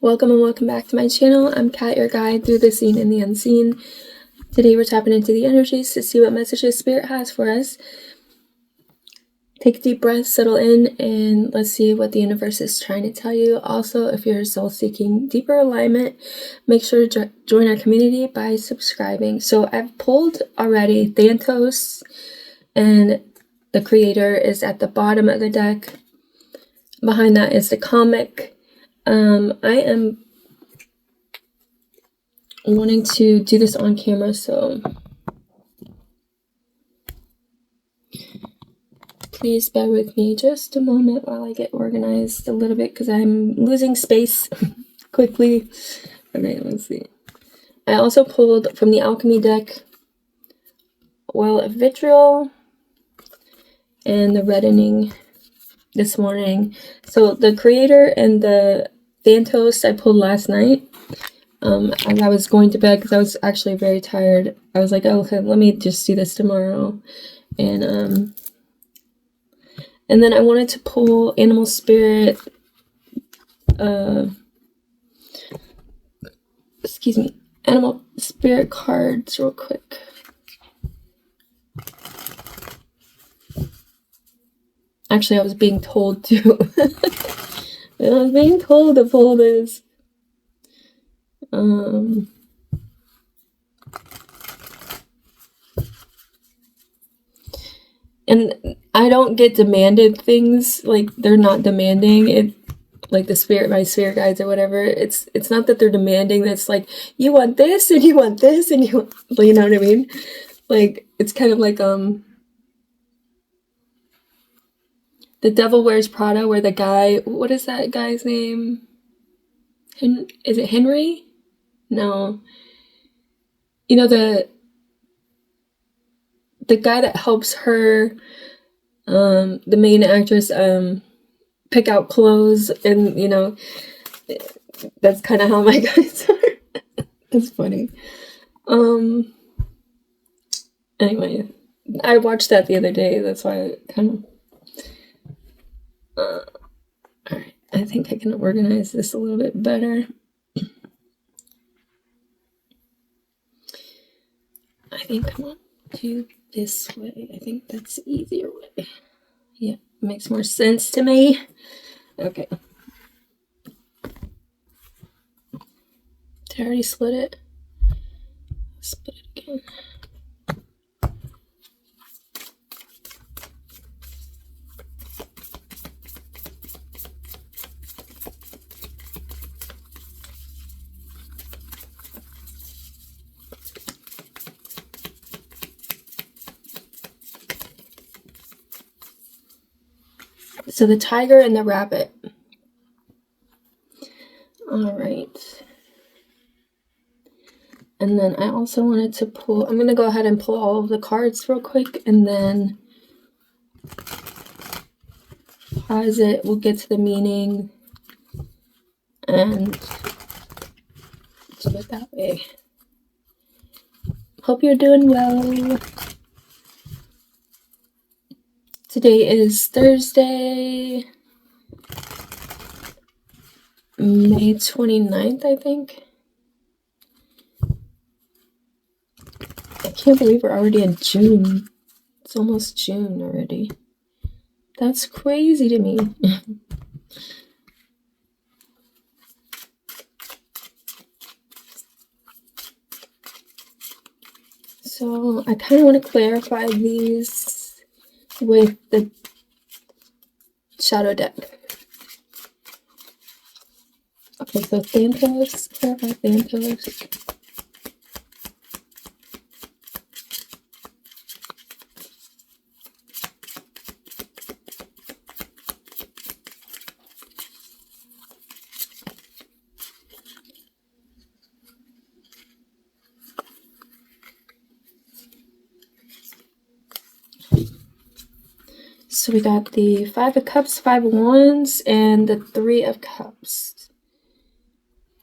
Welcome and welcome back to my channel. I'm Kat, your guide through the seen and the unseen. Today we're tapping into the energies to see what messages Spirit has for us. Take a deep breath, settle in, and let's see what the universe is trying to tell you. Also, if you're soul seeking deeper alignment, make sure to join our community by subscribing. So I've pulled already Thanatos, and the creator is at the bottom of the deck. Behind that is the comic. I am wanting to do this on camera, so please bear with me just a moment while I get organized a little bit because I'm losing space quickly. Okay, let's see. I also pulled from the alchemy deck Oil of Vitriol and the reddening this morning. So the creator and the Thanatos I pulled last night. As I was going to bed because I was actually very tired. I was like, oh, okay, let me just do this tomorrow. And then I wanted to pull animal spirit, animal spirit cards real quick. Actually, I was being told to. I was being told to pull this. And I don't get demanded things, like they're not demanding it, like my spirit guides or whatever. It's not that they're demanding. That's like, you want this and you want this and you want, you know what I mean? Like, it's kind of like The Devil Wears Prada, where the guy, what is that guy's name? Is it Henry? No. You know, the guy that helps her, the main actress, pick out clothes, and, you know, that's kind of how my guys are. That's funny. Anyway, I watched that the other day, that's why I kind of, alright, I think I can organize this a little bit better. I think I want to this way. I think that's the easier way. Yeah, makes more sense to me. Okay. Did I already split it? Split it again. So the tiger and the rabbit. All right. And then I also wanted to pull, I'm going to go ahead and pull all of the cards real quick and then pause it. We'll get to the meaning and do it that way. Hope you're doing well. Today is Thursday, May 29th, I think. I can't believe we're already in June. It's almost June already. That's crazy to me. So I kind of want to clarify these with the shadow deck. Okay, so Thanatos, clarify Thanatos. So we got the Five of Cups, Five of Wands, and the Three of Cups.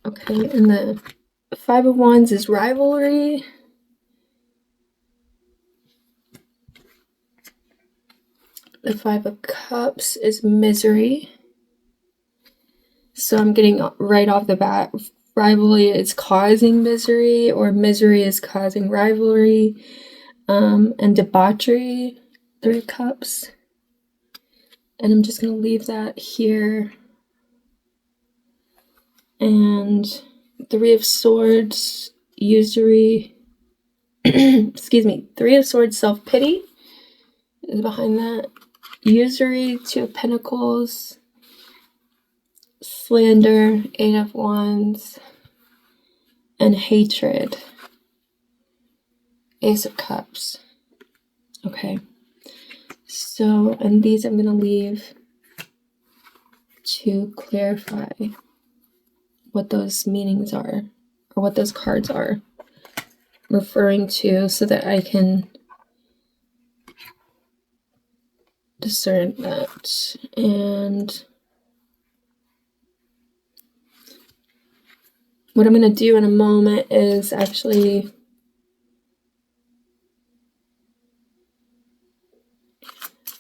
Okay, and the Five of Wands is rivalry. The Five of Cups is misery. So I'm getting right off the bat, rivalry is causing misery, or misery is causing rivalry, and debauchery, 3 of Cups. And I'm just going to leave that here. And 3 of Swords, usury, excuse me, 3 of Swords, self-pity is behind that. Usury, 2 of Pentacles, slander, 8 of Wands, and hatred, Ace of Cups. Okay. So, and these I'm going to leave to clarify what those meanings are, or what those cards are referring to, so that I can discern that. And what I'm going to do in a moment is actually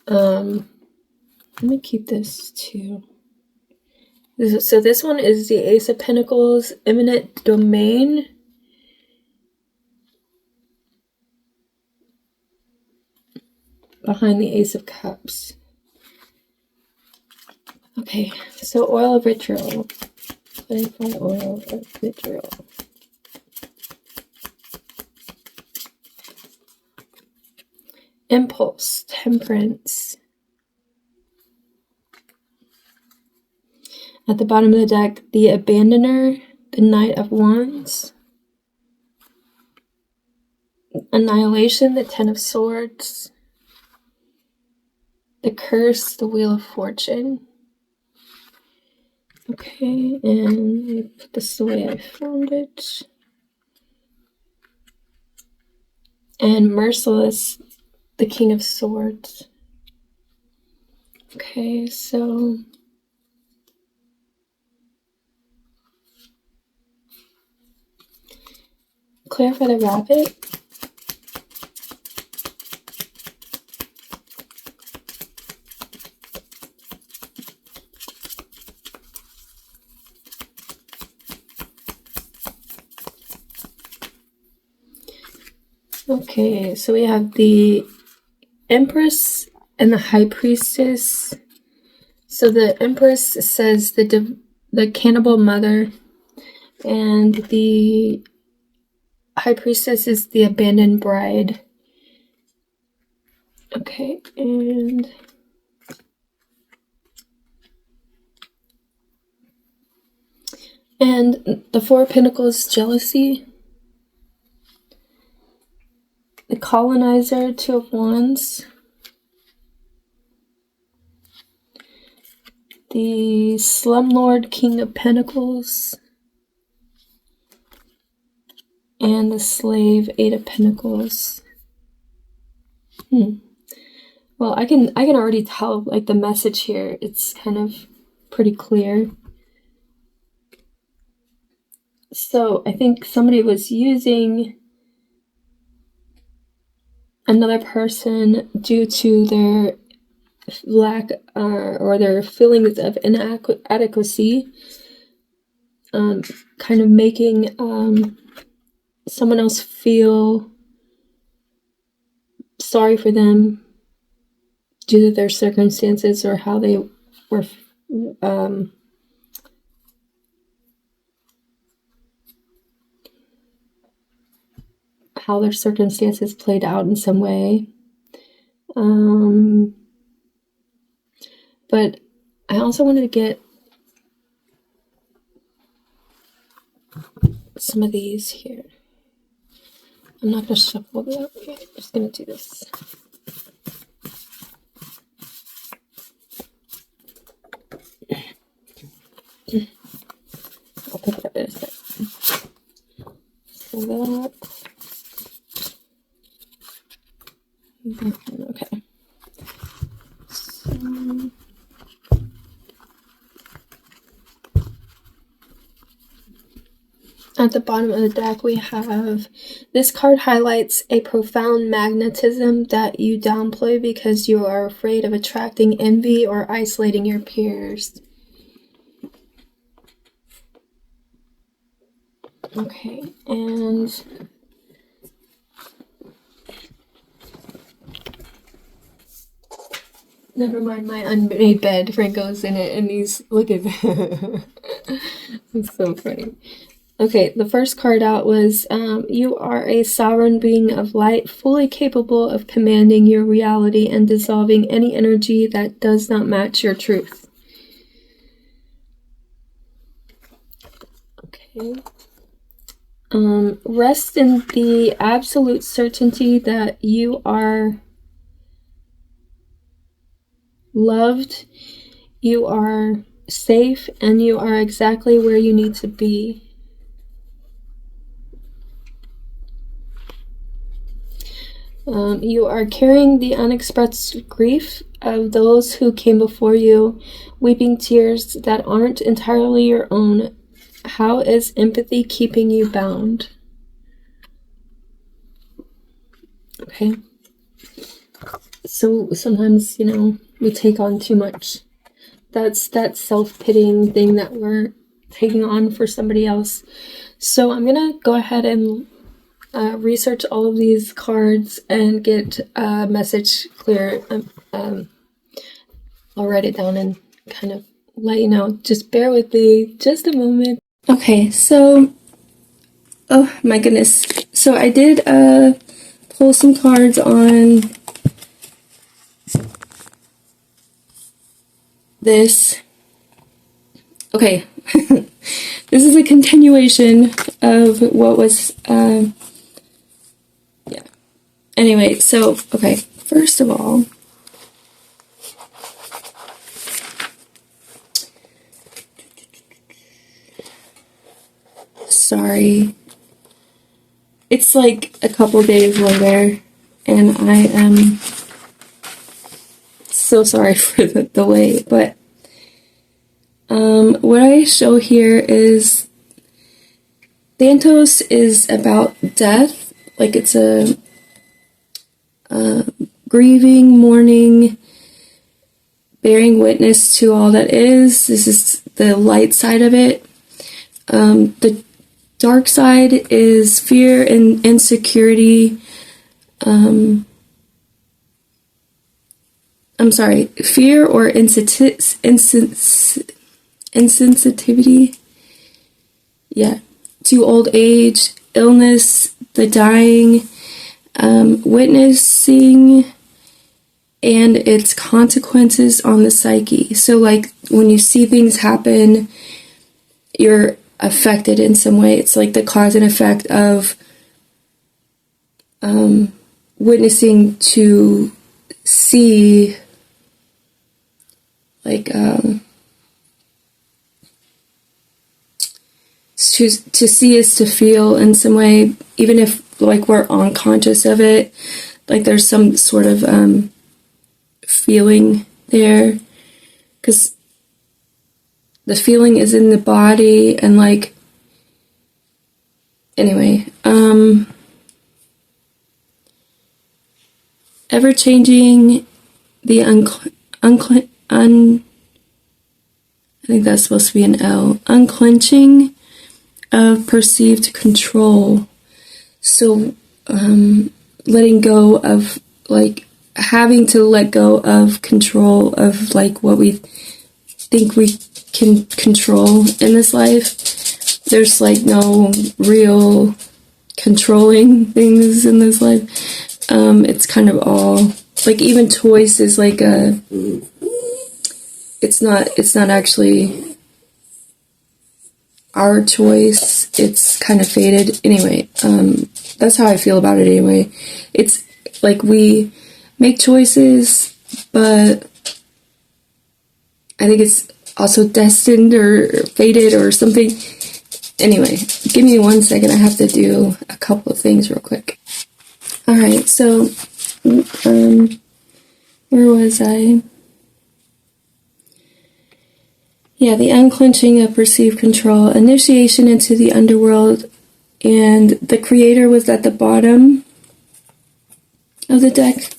let me keep this too. So this one is the Ace of Pentacles, eminent domain. Behind the Ace of Cups. Okay, so oil of vitriol. Clarify oil of vitriol. Impulse, temperance. At the bottom of the deck, the abandoner, the Knight of Wands. Annihilation, the 10 of Swords. The curse, the Wheel of Fortune. Okay, and I put this the way I found it. And merciless, the King of Swords. Okay, so clarify the rabbit. Okay, so we have the Empress and the High Priestess. So the Empress says the cannibal mother, and the High Priestess is the abandoned bride. Okay, and the 4 of Pentacles, jealousy. The colonizer, 2 of Wands. The slumlord, King of Pentacles. And the slave, 8 of Pentacles. Well, I can already tell, like, the message here. It's kind of pretty clear. So I think somebody was using another person due to their lack or their feelings of inadequacy, kind of making someone else feel sorry for them due to their circumstances, or how they were how their circumstances played out in some way. But I also wanted to get some of these here. I'm not going to shuffle it up here. I'm just going to do this. I'll pick it up in a second. So that. Okay. So, at the bottom of the deck, we have this card highlights a profound magnetism that you downplay because you are afraid of attracting envy or isolating your peers. Okay, and never mind my unmade bed. Franco's in it, and he's look at that. It's so funny. Okay, the first card out was you are a sovereign being of light, fully capable of commanding your reality and dissolving any energy that does not match your truth. Okay. Rest in the absolute certainty that you are loved, you are safe, and you are exactly where you need to be. You are carrying the unexpressed grief of those who came before you, weeping tears that aren't entirely your own. How is empathy keeping you bound? Okay. So sometimes, we take on too much. That's that self-pitying thing that we're taking on for somebody else. So I'm going to go ahead and research all of these cards and get a message clear. I'll write it down and kind of let you know. Just bear with me just a moment. Okay, so, oh my goodness. So I did pull some cards on this. Okay, this is a continuation of what was, yeah. Anyway, so, okay, first of all, sorry, it's like a couple days later, and I am so sorry for the delay, but what I show here is Thanatos is about death, like it's a grieving, mourning, bearing witness to all that is. This is the light side of it. The dark side is fear and insecurity. I'm sorry, fear or insensitivity. Yeah, to old age, illness, the dying, witnessing, and its consequences on the psyche. So, like, when you see things happen, you're affected in some way. It's like the cause and effect of witnessing to see, like, to see is to feel in some way, even if, like, we're unconscious of it, like, there's some sort of feeling there, because the feeling is in the body, and, like, anyway, ever-changing, the I think that's supposed to be an L, unclenching of perceived control. So, letting go of, like, having to let go of control of, like, what we think we can control in this life. There's, like, no real controlling things in this life. It's kind of all, like, even toys is like a, it's not actually our choice. It's kind of faded. Anyway, that's how I feel about it anyway. It's like we make choices, but I think it's also destined or fated or something. Anyway, give me 1 second. I have to do a couple of things real quick. Alright, so, where was I? Yeah, the unclenching of perceived control, initiation into the underworld, and the creator was at the bottom of the deck.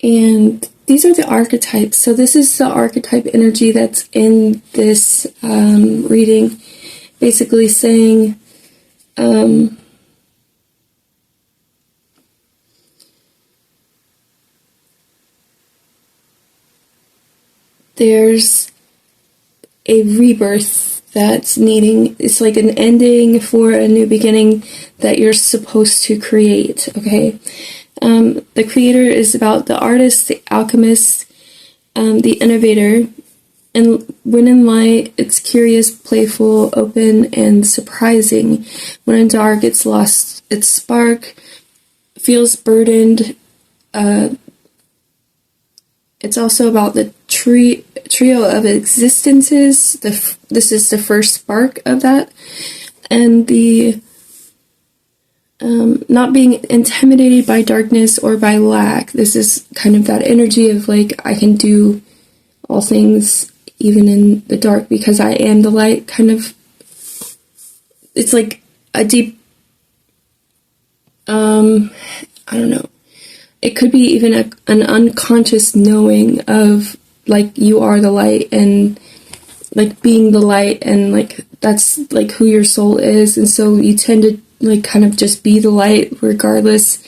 And these are the archetypes. So this is the archetype energy that's in this reading. basically saying, there's a rebirth that's needing, it's like an ending for a new beginning that you're supposed to create, okay? The creator is about the artist, the alchemist, the innovator, and when in light, it's curious, playful, open, and surprising. When in dark, it's lost its spark, feels burdened. It's also about the trio of existences. This is the first spark of that. And the not being intimidated by darkness or by lack. This is kind of that energy of like, I can do all things even in the dark because I am the light, kind of. It's like a deep, I don't know. It could be even an unconscious knowing of like you are the light and like being the light, and like that's like who your soul is, and so you tend to like kind of just be the light regardless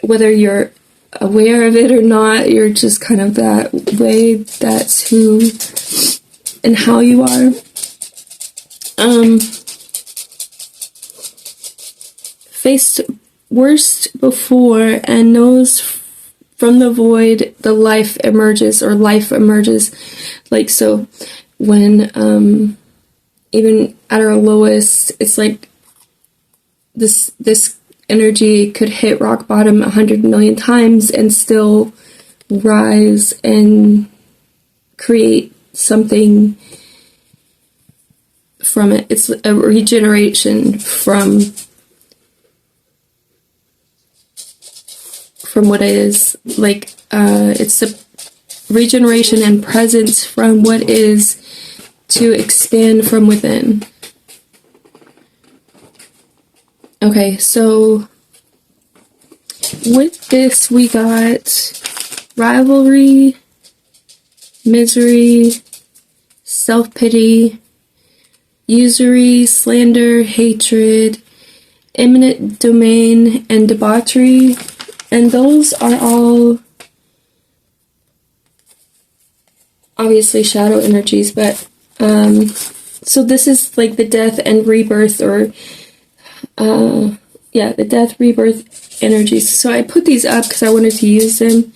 whether you're aware of it or not. You're just kind of that way. That's who and how you are. Faced worst before and knows from the void the life emerges, or life emerges. Like, so when even at our lowest, it's like this energy could hit rock bottom 100 million times and still rise and create something from it. It's a regeneration from what is. Like, it's a regeneration and presence from what is to expand from within. Okay, so with this we got rivalry, misery, self-pity, usury, slander, hatred, eminent domain, and debauchery. And those are all obviously shadow energies, but so this is like the death and rebirth, or the death, rebirth energies. So I put these up because I wanted to use them,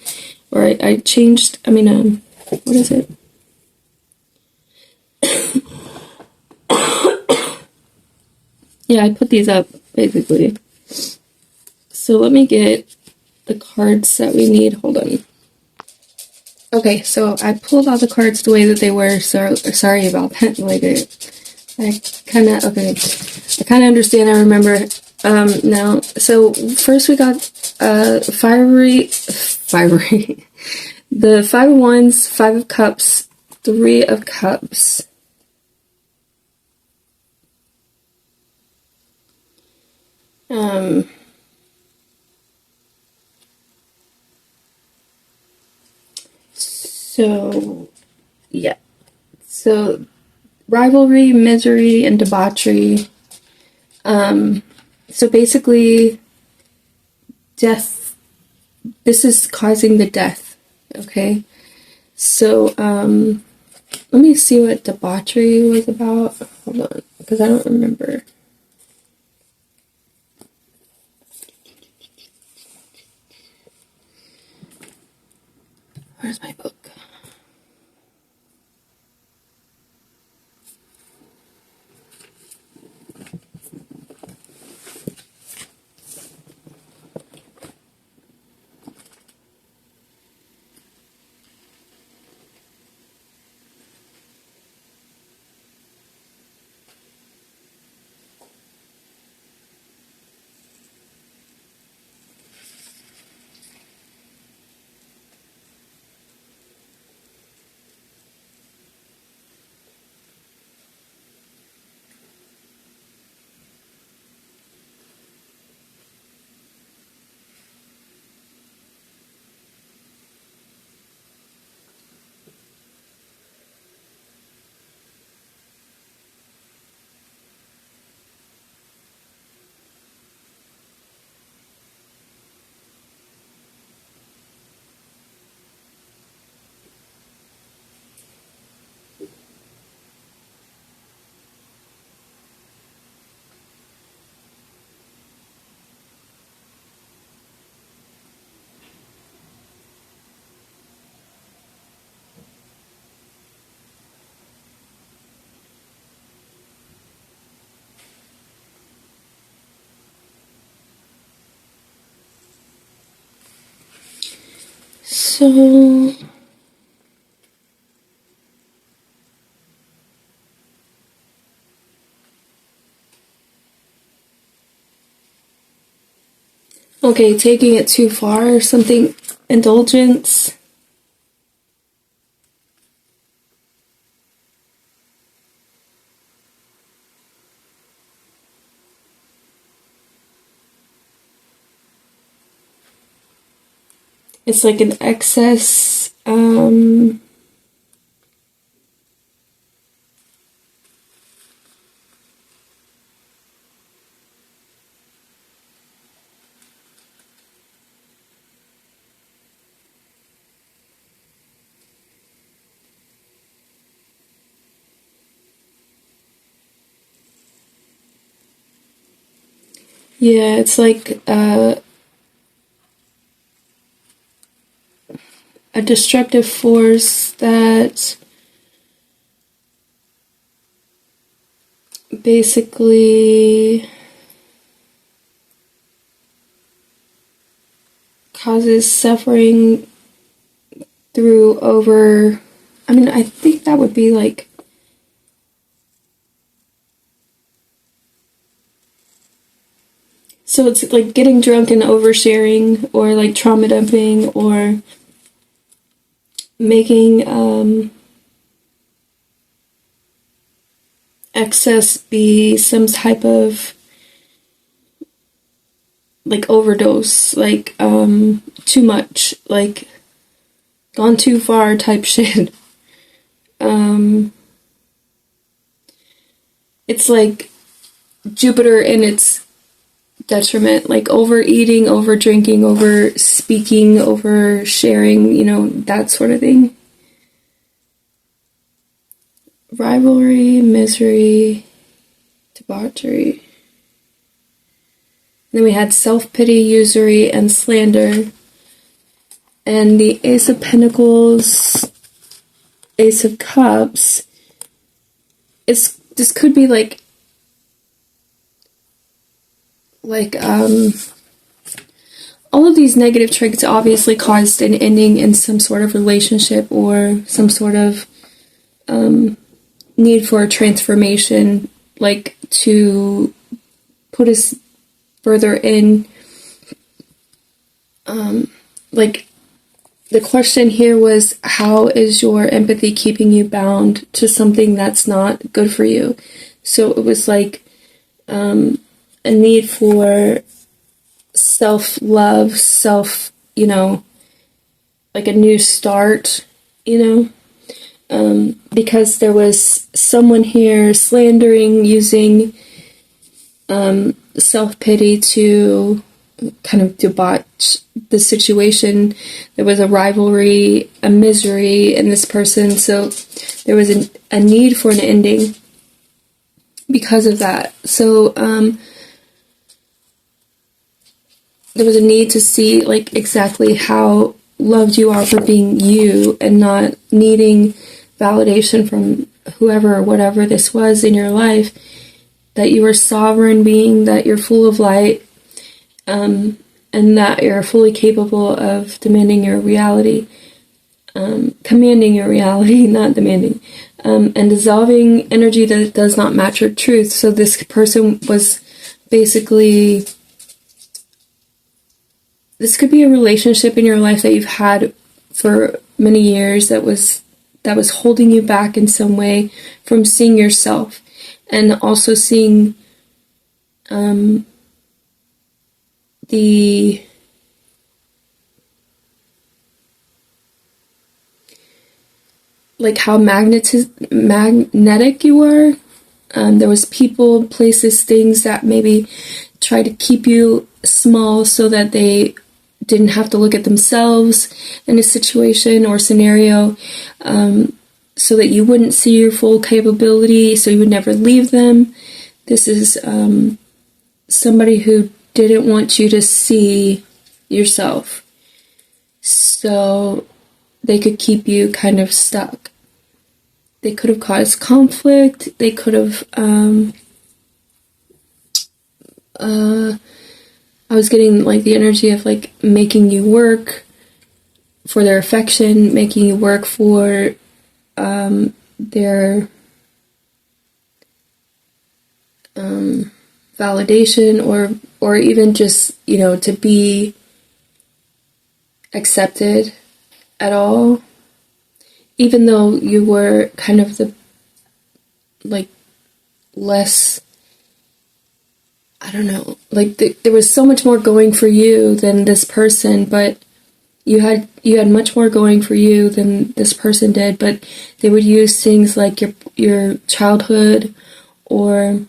or I changed, what is it? Yeah, I put these up, basically. So let me get the cards that we need. Hold on. Okay, so I pulled all the cards the way that they were, so sorry about that. Like, I kind of understand, I remember now. So first we got fiery, the 5 of Wands, 5 of Cups, 3 of Cups. So, yeah. So, rivalry, misery, and debauchery. So basically, death, this is causing the death, okay? So, let me see what debauchery was about. Hold on, because I don't remember. Where's my book? So okay, taking it too far, something, indulgence. It's like an excess, yeah, it's like a destructive force that basically causes suffering through over, I mean, I think that would be like, so it's like getting drunk and oversharing, or like trauma dumping, or making excess be some type of like overdose, like too much, like gone too far type shit. It's like Jupiter in its detriment, like overeating, over drinking, over speaking, over sharing, you know, that sort of thing. Rivalry, misery, debauchery. And then we had self-pity, usury, and slander. And the Ace of Pentacles, Ace of Cups, this could be like all of these negative traits obviously caused an ending in some sort of relationship, or some sort of need for a transformation, like to put us further in. Like the question here was, how is your empathy keeping you bound to something that's not good for you? So it was like a need for self-love, you know, like a new start, you know, because there was someone here slandering, using self-pity to kind of debauch the situation. There was a rivalry, a misery in this person, so there was a need for an ending because of that. So there was a need to see like exactly how loved you are for being you, and not needing validation from whoever or whatever this was in your life, that you are sovereign being, that you're full of light, and that you're fully capable of demanding your reality, commanding your reality, not demanding, and dissolving energy that does not match your truth. So this person was basically, this could be a relationship in your life that you've had for many years that was holding you back in some way from seeing yourself, and also seeing like how magnetic you are. There was people, places, things that maybe try to keep you small so that they didn't have to look at themselves in a situation or scenario, so that you wouldn't see your full capability, so you would never leave them. This is somebody who didn't want you to see yourself, so they could keep you kind of stuck. They could have caused conflict. They could have I was getting like the energy of like making you work, for their affection, making you work for their validation, or even just, you know, to be accepted at all, even though you were kind of the, like, less, I don't know, like there was so much more going for you than this person, but you had much more going for you than this person did, but they would use things like your childhood, or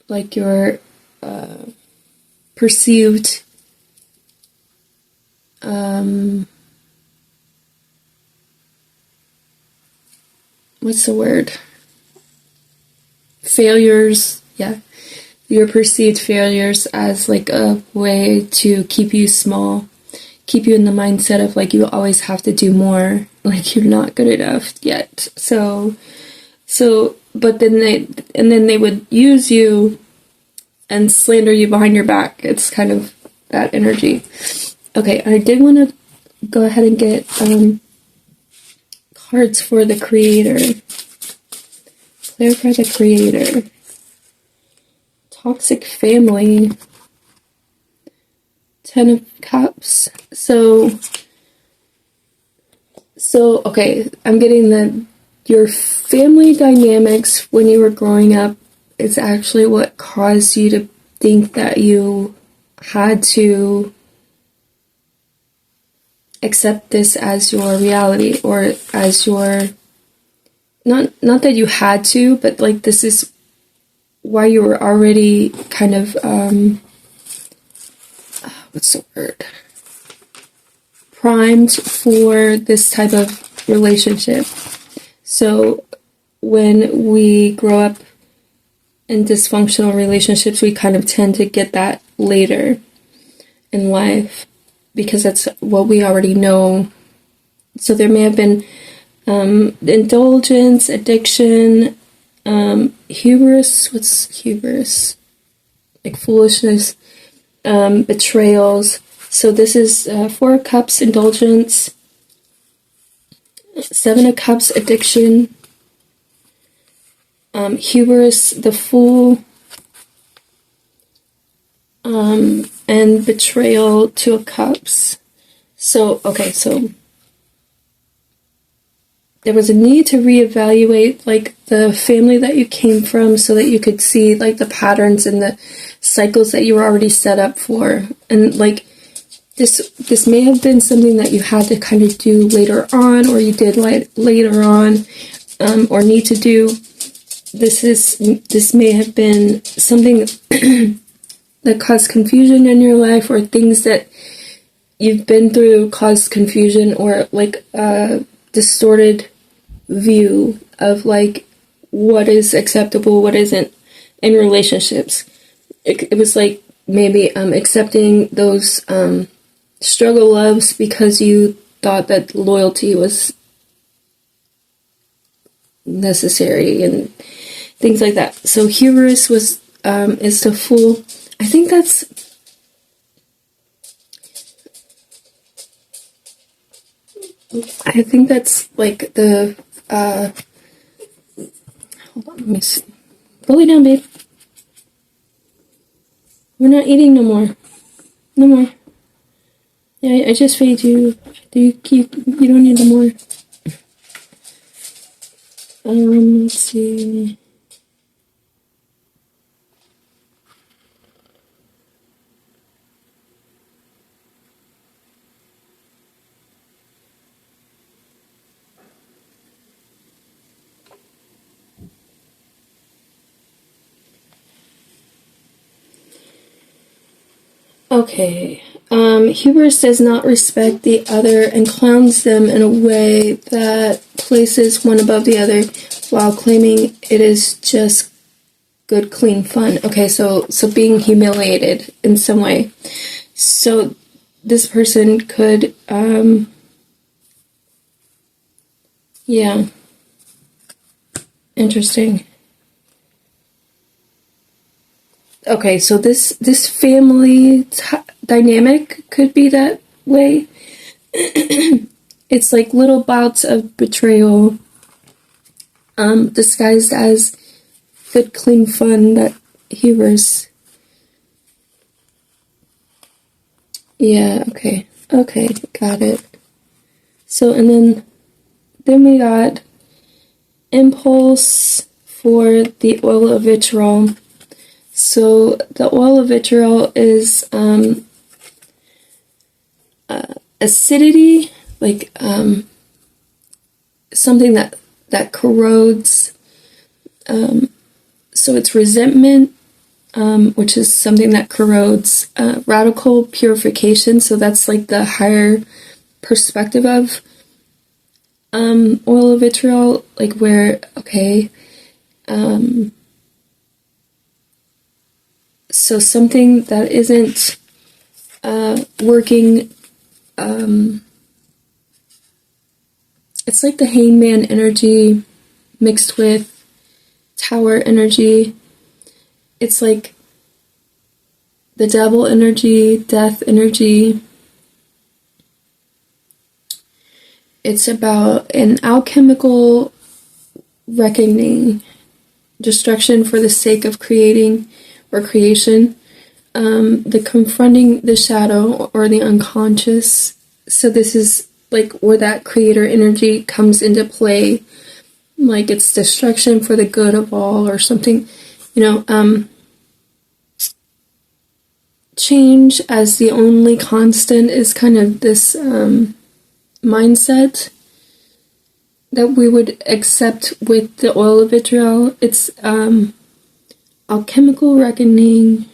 like your perceived what's the word? Failures, yeah. Your perceived failures as like a way to keep you small, keep you in the mindset of like you always have to do more, like you're not good enough yet. So, but then they would use you and slander you behind your back. It's kind of that energy. Okay, I did want to go ahead and get cards for the creator. Clarify the creator. Toxic family. 10 of Cups. So okay, I'm getting your family dynamics when you were growing up is actually what caused you to think that you had to accept this as your reality, or as your, not that you had to, but like this is why you were already kind of what's the word, primed for this type of relationship. So when we grow up in dysfunctional relationships, we kind of tend to get that later in life, because that's what we already know. So there may have been indulgence, addiction, hubris. What's hubris? Like foolishness, betrayals. So this is 4 of Cups, indulgence, 7 of Cups, addiction, hubris, the Fool, and betrayal, 2 of Cups. So, okay, so there was a need to reevaluate, like, the family that you came from, so that you could see, like, the patterns and the cycles that you were already set up for. And, like, this may have been something that you had to kind of do later on, or you did later on, or need to do. This may have been something that caused confusion in your life, or things that you've been through caused confusion, or like a distorted view of like what is acceptable, what isn't in relationships. It was like maybe accepting those struggle loves because you thought that loyalty was necessary and things like that. So hubris is the Fool. I think that's like the hold on, let me see. Go lay down, babe. We're not eating no more. No more. Yeah, I just fed you. You don't need no more. Let's see. Okay. Hubris does not respect the other and clowns them in a way that places one above the other while claiming it is just good, clean fun. Okay, so being humiliated in some way. So this person could, yeah, interesting. Okay, so this family dynamic could be that way. It's like little bouts of betrayal, disguised as good, clean fun that he was. Yeah, okay. Okay, got it. So, and then we got impulse for the oil of vitriol. So, the oil of vitriol is acidity, like something that corrodes. So, it's resentment, which is something that corrodes. Radical purification, so that's like the higher perspective of oil of vitriol, like where, okay, so something that isn't working, it's like the hangman energy mixed with tower energy. It's like the devil energy, death energy. It's about an alchemical reckoning, destruction for the sake of creating or creation, the confronting the shadow or the unconscious. So this is like where that creator energy comes into play, like it's destruction for the good of all or something, change as the only constant is kind of this mindset that we would accept with the oil of vitriol. It's alchemical reckoning.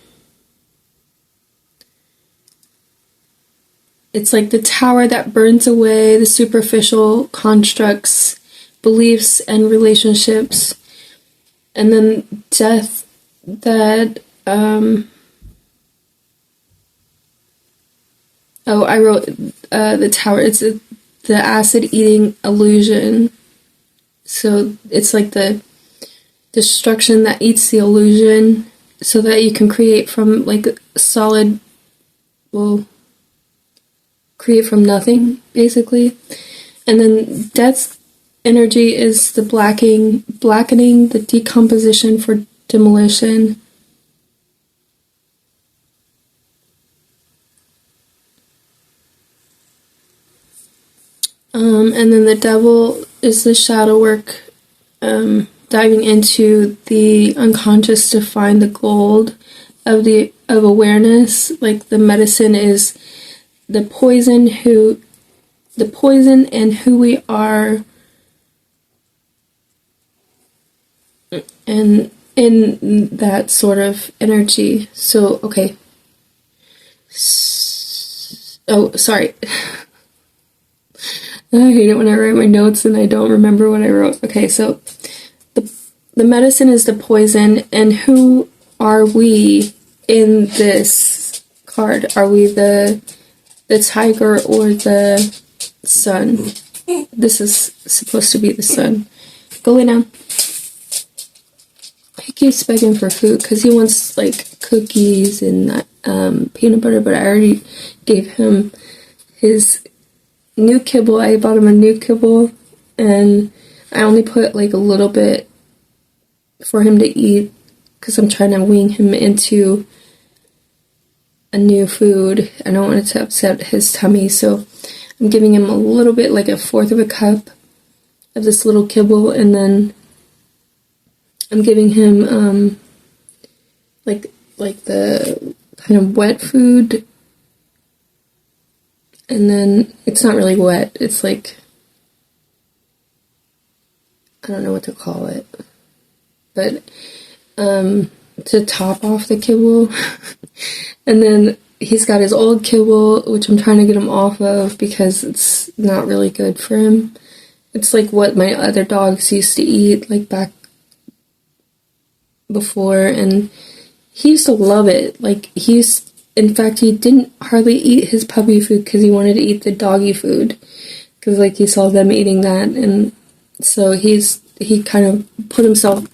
It's like the tower that burns away the superficial constructs, beliefs, and relationships. And then death that I wrote the tower. It's the acid-eating illusion. So it's like the destruction that eats the illusion so that you can create from like solid, create from nothing, basically. And then death's energy is the blackening, the decomposition for demolition. And then the devil is the shadow work, diving into the unconscious to find the gold of awareness. Like the medicine is the poison and who we are, and in that sort of energy. So okay. Oh, sorry. I hate it when I write my notes and I don't remember what I wrote. Okay, so the medicine is the poison, and who are we in this card? Are we the tiger or the sun? This is supposed to be the sun. Go lay down. He keeps begging for food because he wants like cookies and peanut butter, but I already gave him his new kibble. I bought him a new kibble, and I only put like a little bit for him to eat because I'm trying to wean him into a new food. I don't want it to upset his tummy, so I'm giving him a little bit, like a fourth of a cup of this little kibble, and then I'm giving him like the kind of wet food. And then it's not really wet. It's like, I don't know what to call it. But to top off the kibble. And then he's got his old kibble, which I'm trying to get him off of because it's not really good for him. It's like what my other dogs used to eat, like back before. And he used to love it. Like in fact, he didn't hardly eat his puppy food because he wanted to eat the doggy food. Because, like, he saw them eating that. And so he kind of put himself,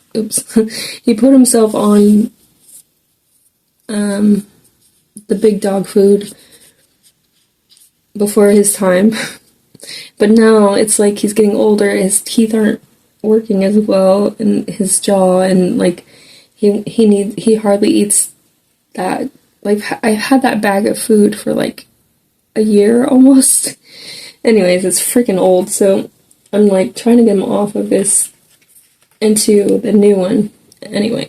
he put himself on the big dog food before his time. But now it's like he's getting older, his teeth aren't working as well, and his jaw, and like he hardly eats that. Like, I had that bag of food for like a year almost. Anyways, it's freaking old, so I'm like trying to get him off of this into the new one. Anyway,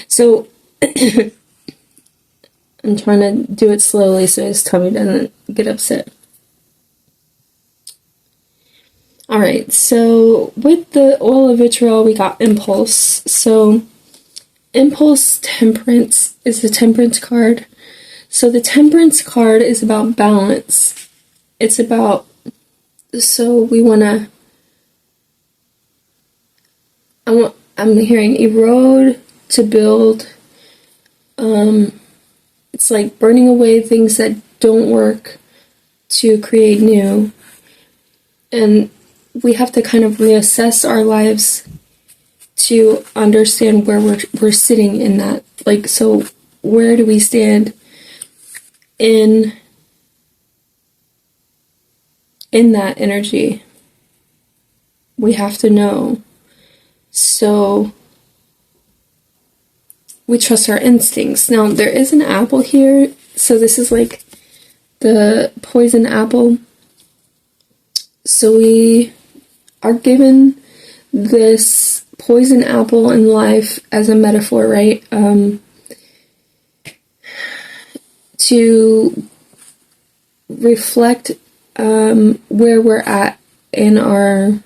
so I'm trying to do it slowly so his tummy doesn't get upset. Alright, so with the oil of vitriol, we got impulse. So impulse temperance is the temperance card. So the temperance card is about balance. It's about, so we want to, I'm hearing erode to build. It's like burning away things that don't work to create new. And we have to kind of reassess our lives to understand where we're sitting in that. Like, so where do we stand in that energy? We have to know. So we trust our instincts. Now, there is an apple here. So this is like the poison apple. So we are given this poison apple in life as a metaphor, right? To reflect where we're at in our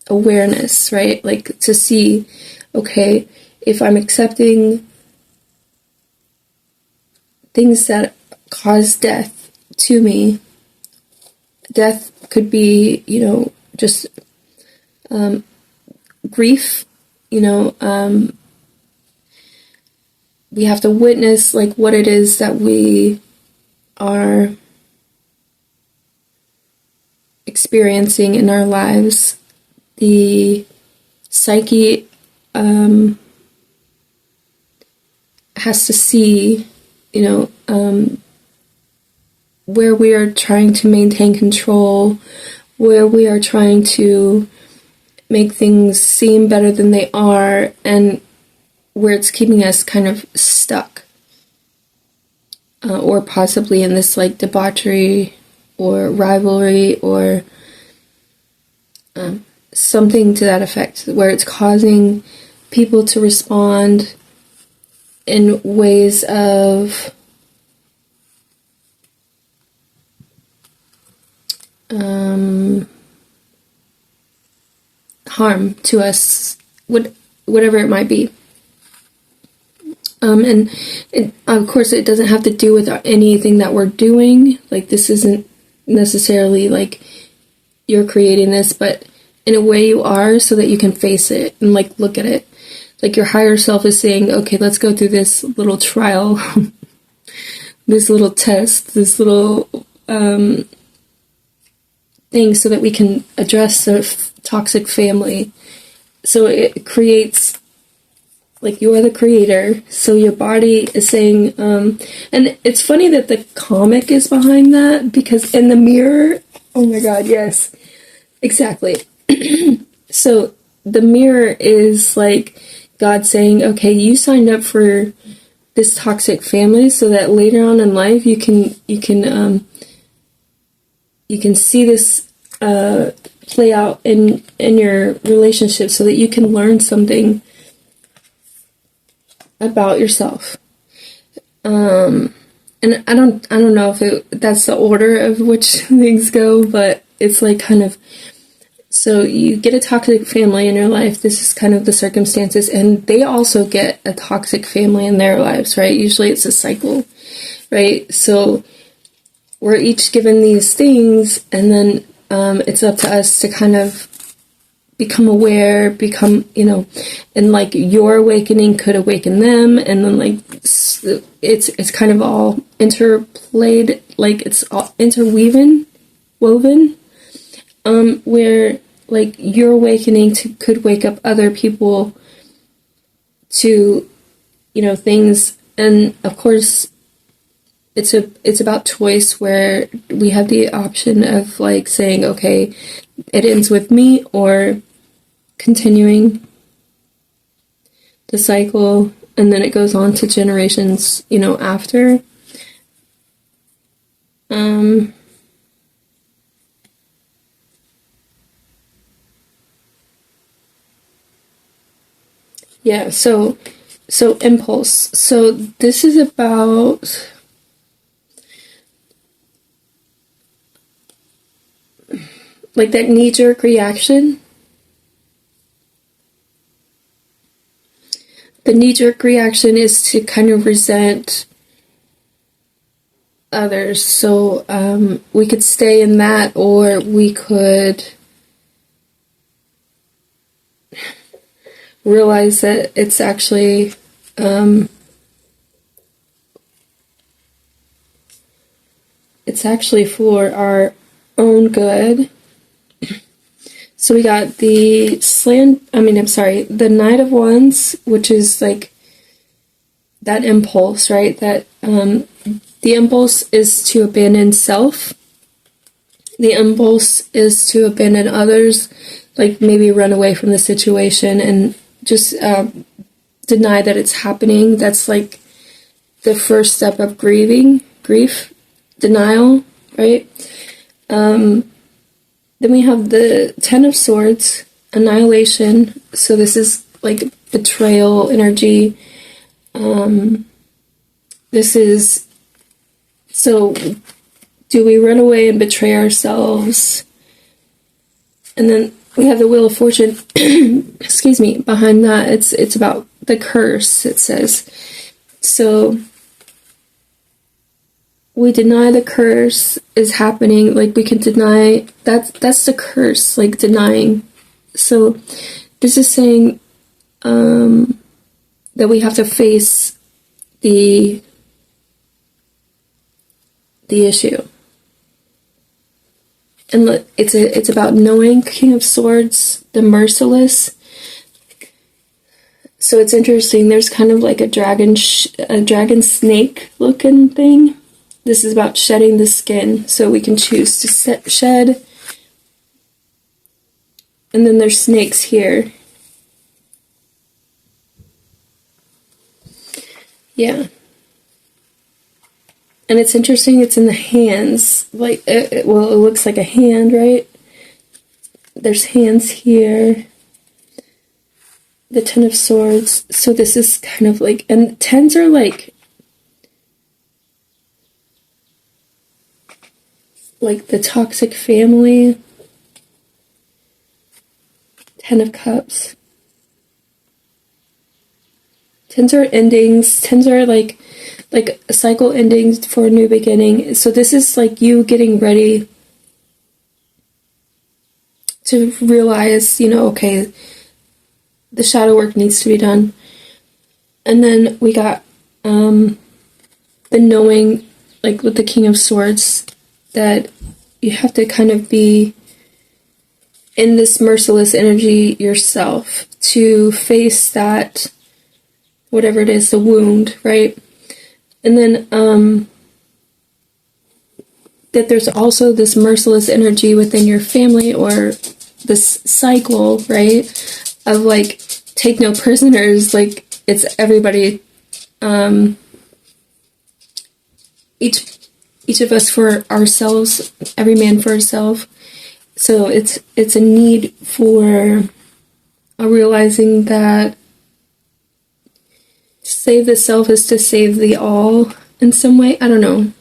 awareness, right? Like to see, okay, if I'm accepting things that cause death to me, death could be, just grief, we have to witness like what it is that we are experiencing in our lives. The psyche has to see, where we are trying to maintain control, where we are trying to make things seem better than they are, and where it's keeping us kind of stuck. Or possibly in this like debauchery or rivalry or something to that effect, where it's causing people to respond in ways of harm to us, whatever it might be. And of course, it doesn't have to do with anything that we're doing. Like, this isn't necessarily like you're creating this, but in a way you are, so that you can face it and like look at it. Like your higher self is saying, okay, let's go through this little trial, this little test, this little thing, so that we can address the toxic family. So it creates, like, you are the creator, so your body is saying, and it's funny that the comic is behind that, because in the mirror, oh my god, yes, exactly. So the mirror is like God saying, okay, you signed up for this toxic family so that later on in life you can see this play out in your relationship, so that you can learn something about yourself. And I don't know if that's the order of which things go, but it's like kind of, so you get a toxic family in your life, this is kind of the circumstances, and they also get a toxic family in their lives, right? Usually it's a cycle, right? So we're each given these things, and then it's up to us to kind of become aware, and like your awakening could awaken them, and then like it's kind of all interplayed, like it's all woven, where like your awakening could wake up other people to, things, And of course, it's about choice, where we have the option of like saying, okay, it ends with me, or continuing the cycle, and then it goes on to generations, after. Yeah, so impulse. So this is about like that knee-jerk reaction. The knee-jerk reaction is to kind of resent others. So we could stay in that, or we could realize that it's actually for our own good. So we got the the Knight of Wands, which is like that impulse, right? That the impulse is to abandon self. The impulse is to abandon others, like maybe run away from the situation and just deny that it's happening. That's like the first step of grief, denial, right? Then we have the Ten of Swords, annihilation. So this is like betrayal energy. So do we run away and betray ourselves? And then we have the Wheel of Fortune, excuse me, behind that. It's about the curse, it says. So we deny the curse is happening, like we can deny that's the curse, like denying. So this is saying that we have to face the issue. And it's about knowing. King of Swords, the merciless. So it's interesting, there's kind of like a dragon snake looking thing. This is about shedding the skin, so we can choose to shed. And then there's snakes here. Yeah. And it's interesting, it's in the hands. Like, it looks like a hand, right? There's hands here. The Ten of Swords. So this is kind of like, and tens are like the toxic family. Ten of Cups. Tens are endings. Tens are like a cycle endings for a new beginning. So this is like you getting ready to realize, okay, the shadow work needs to be done. And then we got the knowing, like with the King of Swords, that you have to kind of be in this merciless energy yourself to face that, whatever it is, the wound, right? And then that there's also this merciless energy within your family, or this cycle, right, of like, take no prisoners. Like, it's everybody, each of us for ourselves, every man for himself. So it's a need for realizing that to save the self is to save the all in some way. I don't know.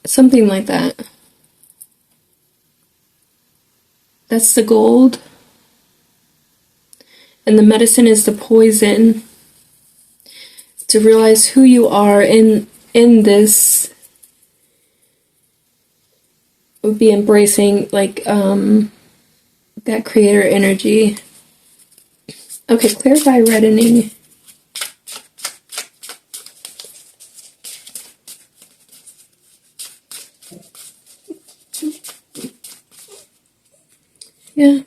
Something like that. That's the gold. And the medicine is the poison. To realize who you are in this would be embracing like that creator energy. Okay, clarify reddening. Yeah.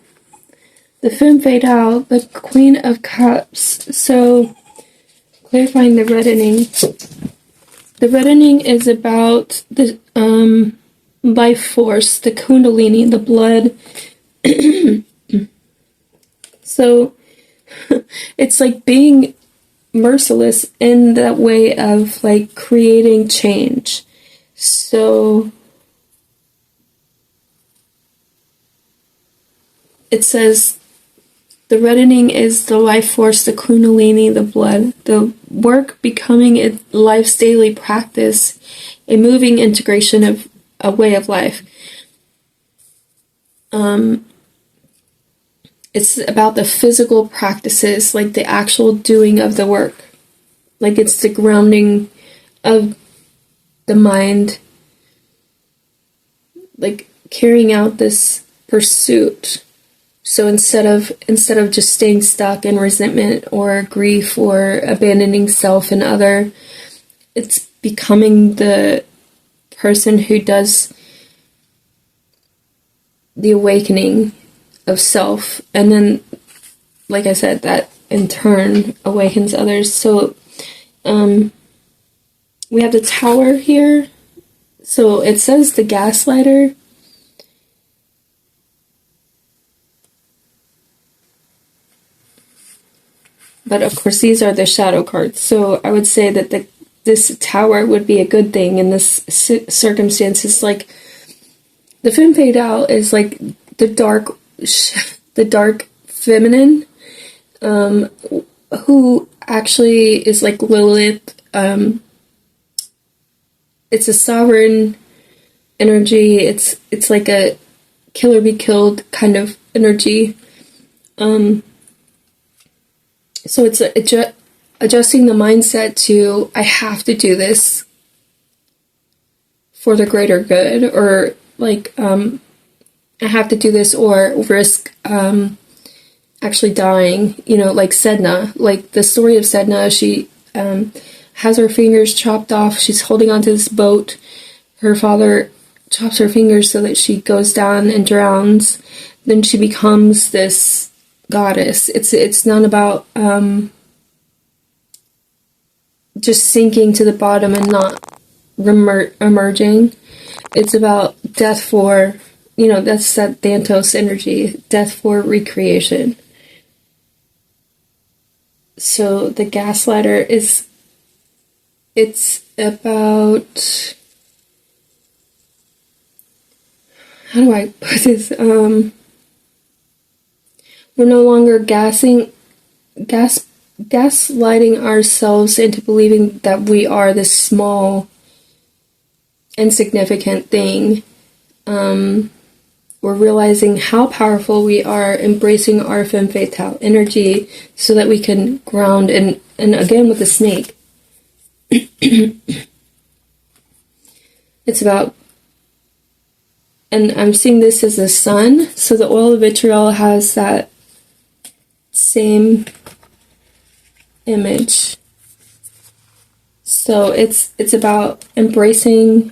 The femme Fade Out, the Queen of Cups. So, clarifying the reddening. The reddening is about the life force, the kundalini, the blood. So, it's like being merciless in that way of like creating change. So it says the reddening is the life force, the kundalini, the blood, the work becoming a life's daily practice, a moving integration of a way of life. It's about the physical practices, like the actual doing of the work. Like it's the grounding of the mind, like carrying out this pursuit. So instead of just staying stuck in resentment or grief or abandoning self and other, it's becoming the person who does the awakening of self, and then, like I said, that in turn awakens others. So we have the Tower here. So it says the gaslighter. But of course these are the shadow cards. So I would say that this Tower would be a good thing in this circumstances. Like the Femme Fatale is like the dark feminine, who actually is like Lilith. It's a sovereign energy. It's like a kill or be killed kind of energy. So it's adjusting the mindset to, I have to do this for the greater good, or like I have to do this or risk actually dying. You know, like Sedna, like the story of Sedna. She has her fingers chopped off. She's holding onto this boat. Her father chops her fingers so that she goes down and drowns. Then she becomes this goddess. It's not about just sinking to the bottom and not emerging. It's about death for, that's that Thantos energy, death for recreation. So the gaslighter it's about, how do I put this? We're no longer gaslighting ourselves into believing that we are this small, insignificant thing. We're realizing how powerful we are, embracing our femme fatale energy so that we can ground, and again with the snake. It's about, and I'm seeing this as the sun, so the oil of vitriol has that same image. So it's about embracing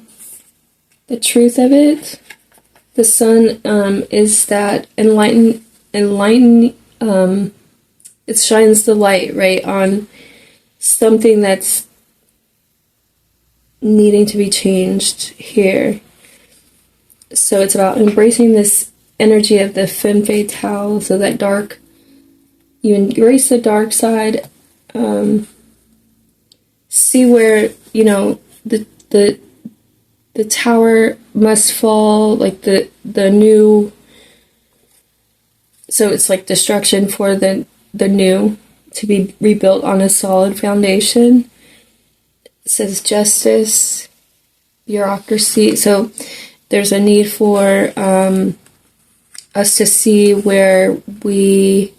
the truth of it. The sun is that enlighten. It shines the light right on something that's needing to be changed here. So it's about embracing this energy of the femme fatale, so that dark, you embrace the dark side, see where, the tower must fall, like the new, so it's like destruction for the new to be rebuilt on a solid foundation. It says justice, bureaucracy. So there's a need for us to see where we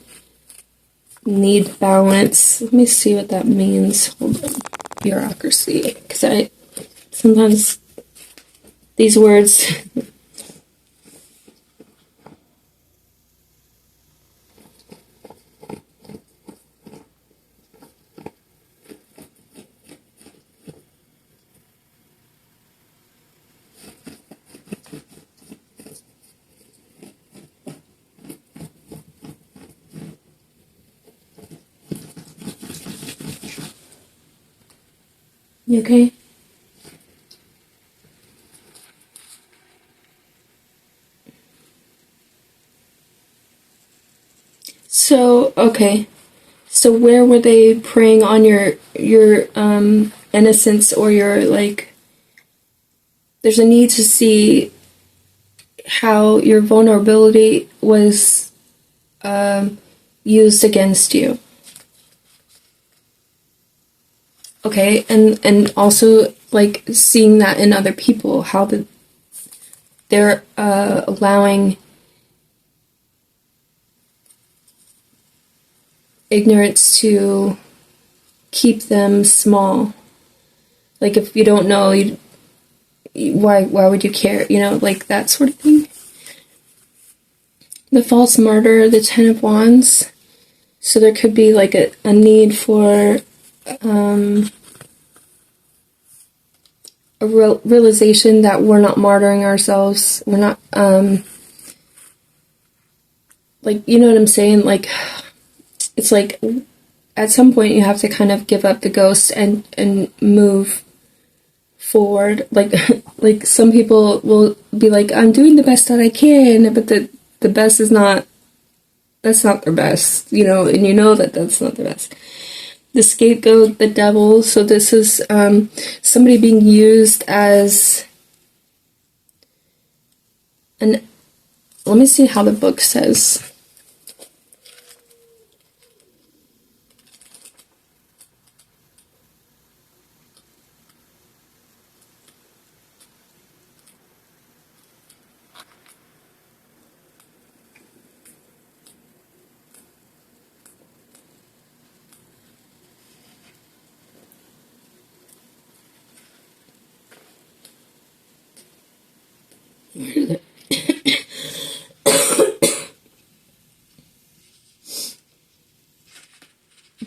need balance. Let me see what that means. Hold on. Bureaucracy. Because sometimes these words You okay? So, okay. So where were they preying on your innocence, or your, like, there's a need to see how your vulnerability was used against you. Okay, and also, like, seeing that in other people, how they're allowing ignorance to keep them small. Like, if you don't know, why would you care? You know, like that sort of thing. The false martyr, the Ten of Wands. So there could be like a need for a realization that we're not martyring ourselves. We're not, like, you know what I'm saying? Like, it's like at some point you have to kind of give up the ghost and move forward. Like, like some people will be like, I'm doing the best that I can, but the best is not, that's not their best, you know, and you know that that's not the best. The scapegoat, the devil. So this is somebody being used as an, let me see how the book says. Here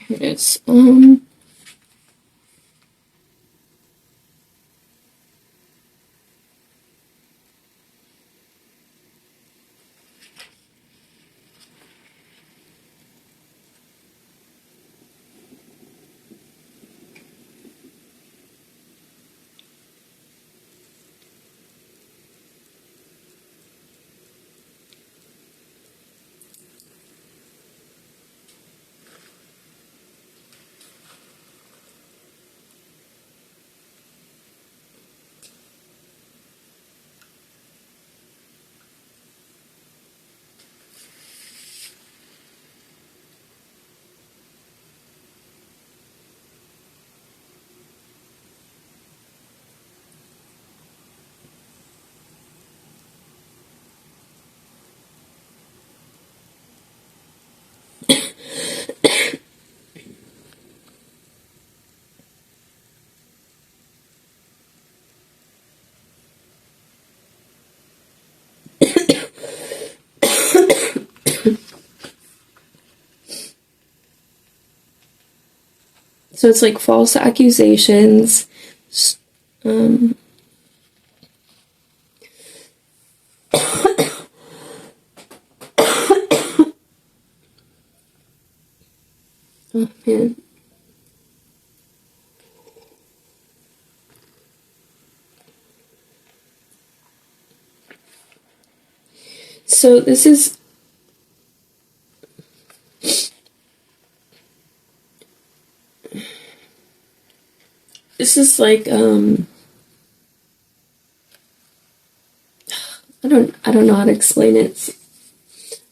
it is. So it's like false accusations. Oh man. So this is, like I don't know how to explain it.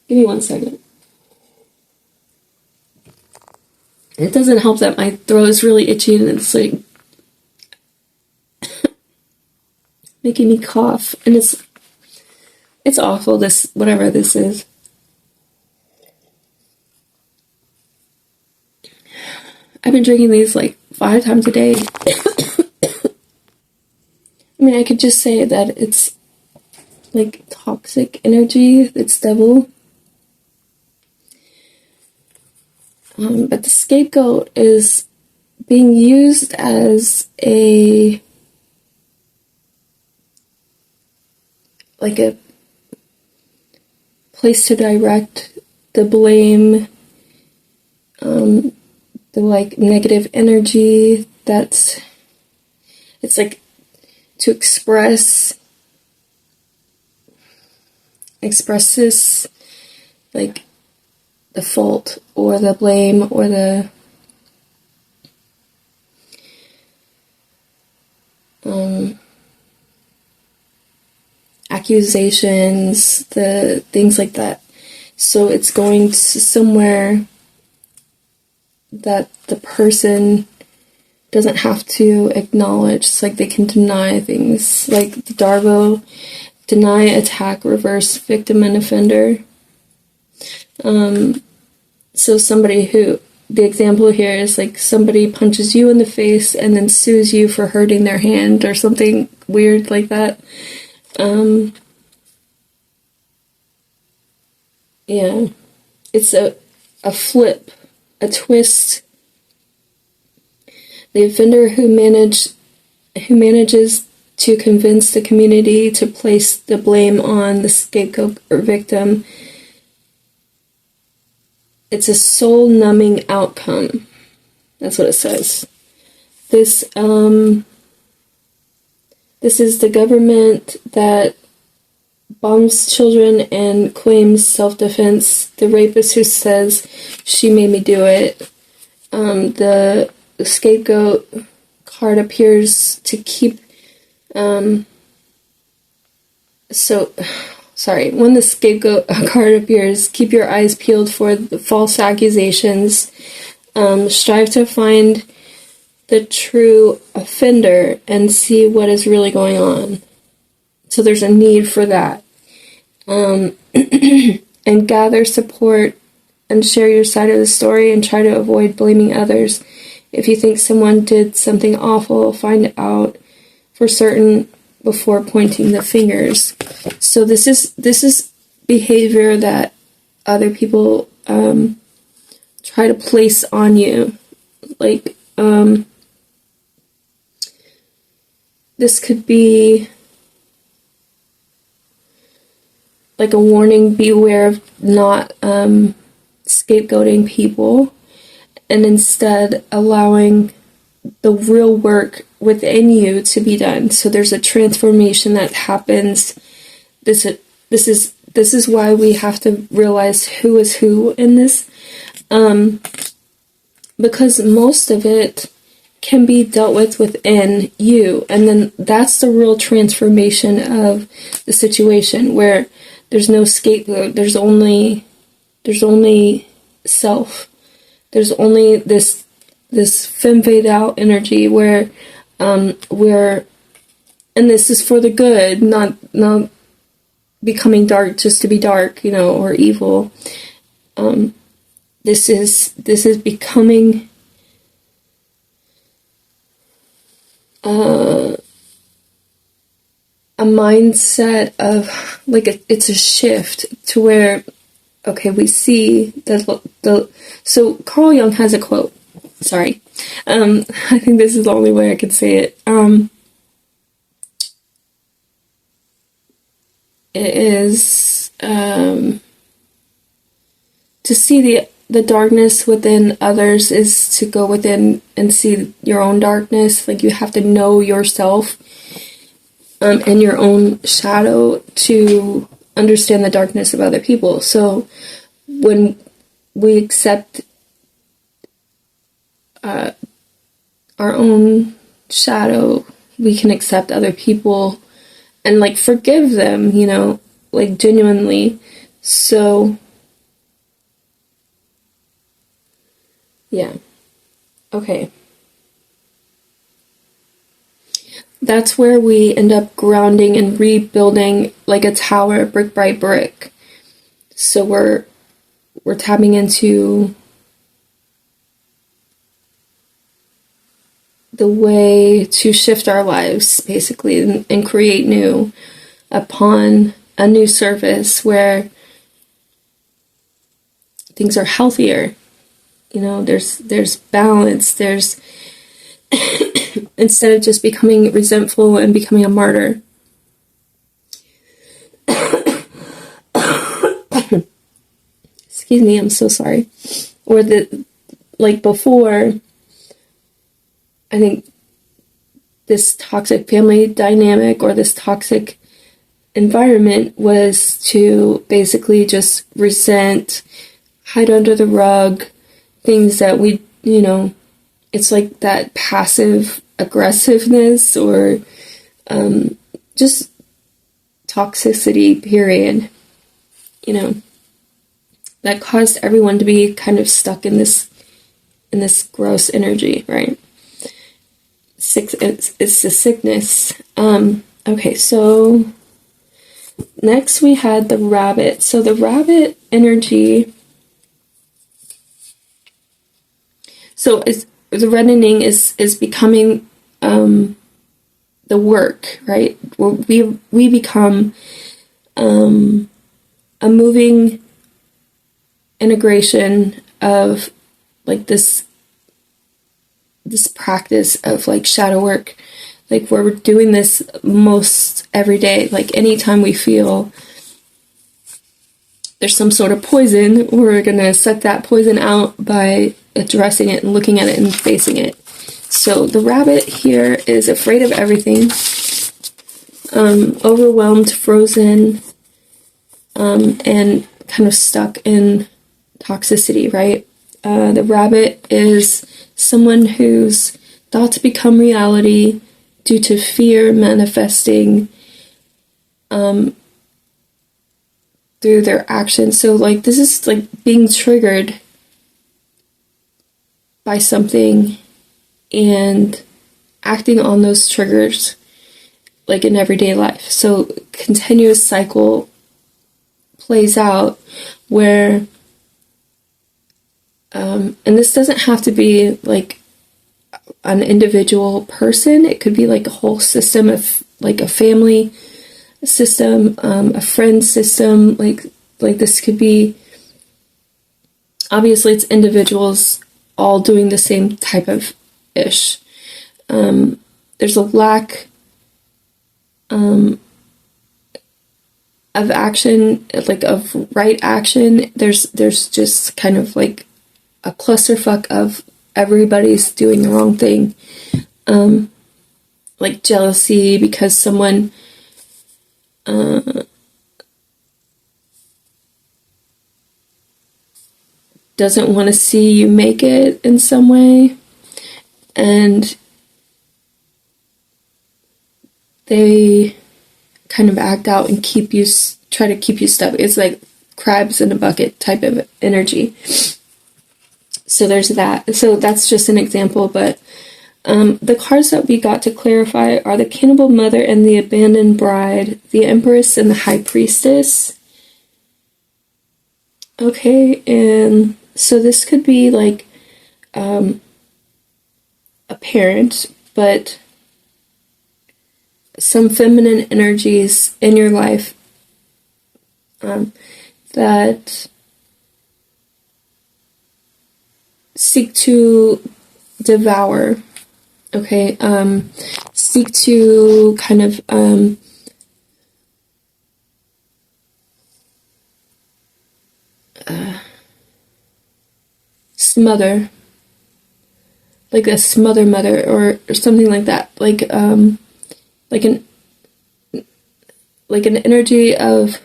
Give me 1 second. It doesn't help that my throat is really itchy and it's like making me cough, and it's awful, this, whatever this is. I've been drinking these like 5 times a day. I mean, I could just say that it's like toxic energy, it's devil. But the scapegoat is being used as a, like a place to direct the blame, the like negative energy that's It's like to express this, like the fault or the blame or the accusations, the things like that. So it's going to somewhere that the person doesn't have to acknowledge. It's like they can deny things, like the Darbo, deny, attack, reverse, victim, and offender. So somebody who, the example here is like somebody punches you in the face and then sues you for hurting their hand or something weird like that. Yeah, it's a flip, a twist. The offender who manages to convince the community to place the blame on the scapegoat or victim. It's a soul-numbing outcome. That's what it says. This is the government that bombs children and claims self-defense. The rapist who says, she made me do it. The scapegoat card appears to keep... when the scapegoat card appears, keep your eyes peeled for the false accusations. Strive to find the true offender and see what is really going on. So there's a need for that. And gather support and share your side of the story and try to avoid blaming others. If you think someone did something awful, find out for certain before pointing the fingers. So this is behavior that other people try to place on you. Like this could be like a warning, beware of not scapegoating people and instead allowing the real work within you to be done. So there's a transformation that happens. This is why we have to realize who is who in this, because most of it can be dealt with within you, and then that's the real transformation of the situation, where there's no scapegoat, there's only self, there's only this femme fatale energy where and this is for the good, not becoming dark just to be dark, or evil. This is becoming a mindset of it's a shift to where, okay, we see so Carl Jung has a quote. Sorry. I think this is the only way I could say it. It is to see the darkness within others is to go within and see your own darkness. Like, you have to know yourself and your own shadow to understand the darkness of other people. So when we accept our own shadow, we can accept other people and forgive them, genuinely. So yeah, okay, that's where we end up grounding and rebuilding like a tower, brick by brick. So we're tapping into the way to shift our lives, basically, and create new upon a new surface where things are healthier. There's balance. There's instead of just becoming resentful and becoming a martyr. Excuse me, I'm so sorry. Or before, I think this toxic family dynamic or this toxic environment was to basically just resent, hide under the rug, things that we, it's like that passive aggressiveness or just toxicity, period, that caused everyone to be kind of stuck in this gross energy, right? It's the sickness. Okay, so next we had the rabbit. So the rabbit energy, so the reddening is becoming the work, right? Where we become a moving integration of like this practice of like shadow work, like where we're doing this most every day. Like anytime we feel there's some sort of poison, we're gonna set that poison out by addressing it and looking at it and facing it. So the rabbit here is afraid of everything, overwhelmed, frozen, and kind of stuck in toxicity, right? The rabbit is someone whose thoughts become reality due to fear manifesting through their actions. So like this is like being triggered by something and acting on those triggers like in everyday life. So continuous cycle plays out where and this doesn't have to be like an individual person. It could be like a whole system of like a family system, a friend system. Like this could be, obviously it's individuals all doing the same type of ish. There's a lack of action, like of right action. There's just kind of like a clusterfuck of everybody's doing the wrong thing. Like jealousy because someone doesn't want to see you make it in some way, and they kind of act out and try to keep you stuck. It's like crabs in a bucket type of energy. So there's that. So that's just an example, but the cards that we got to clarify are the Cannibal Mother and the Abandoned Bride, the Empress and the High Priestess. Okay, and so this could be like a parent, but some feminine energies in your life that seek to devour, okay, seek to kind of smother, like a smother mother or something like that, like an energy of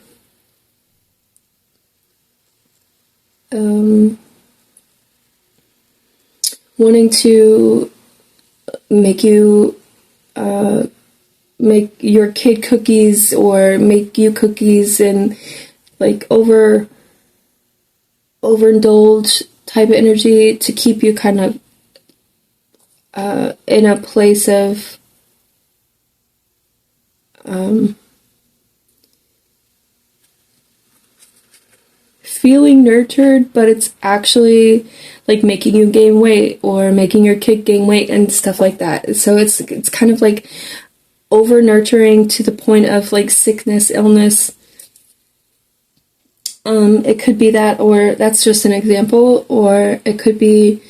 wanting to make you make your kid cookies or make you cookies and like overindulge type of energy to keep you kind of in a place of feeling nurtured, but it's actually like making you gain weight or making your kid gain weight and stuff like that. So it's kind of like over nurturing to the point of like sickness, illness. It could be that, or that's just an example, or it could be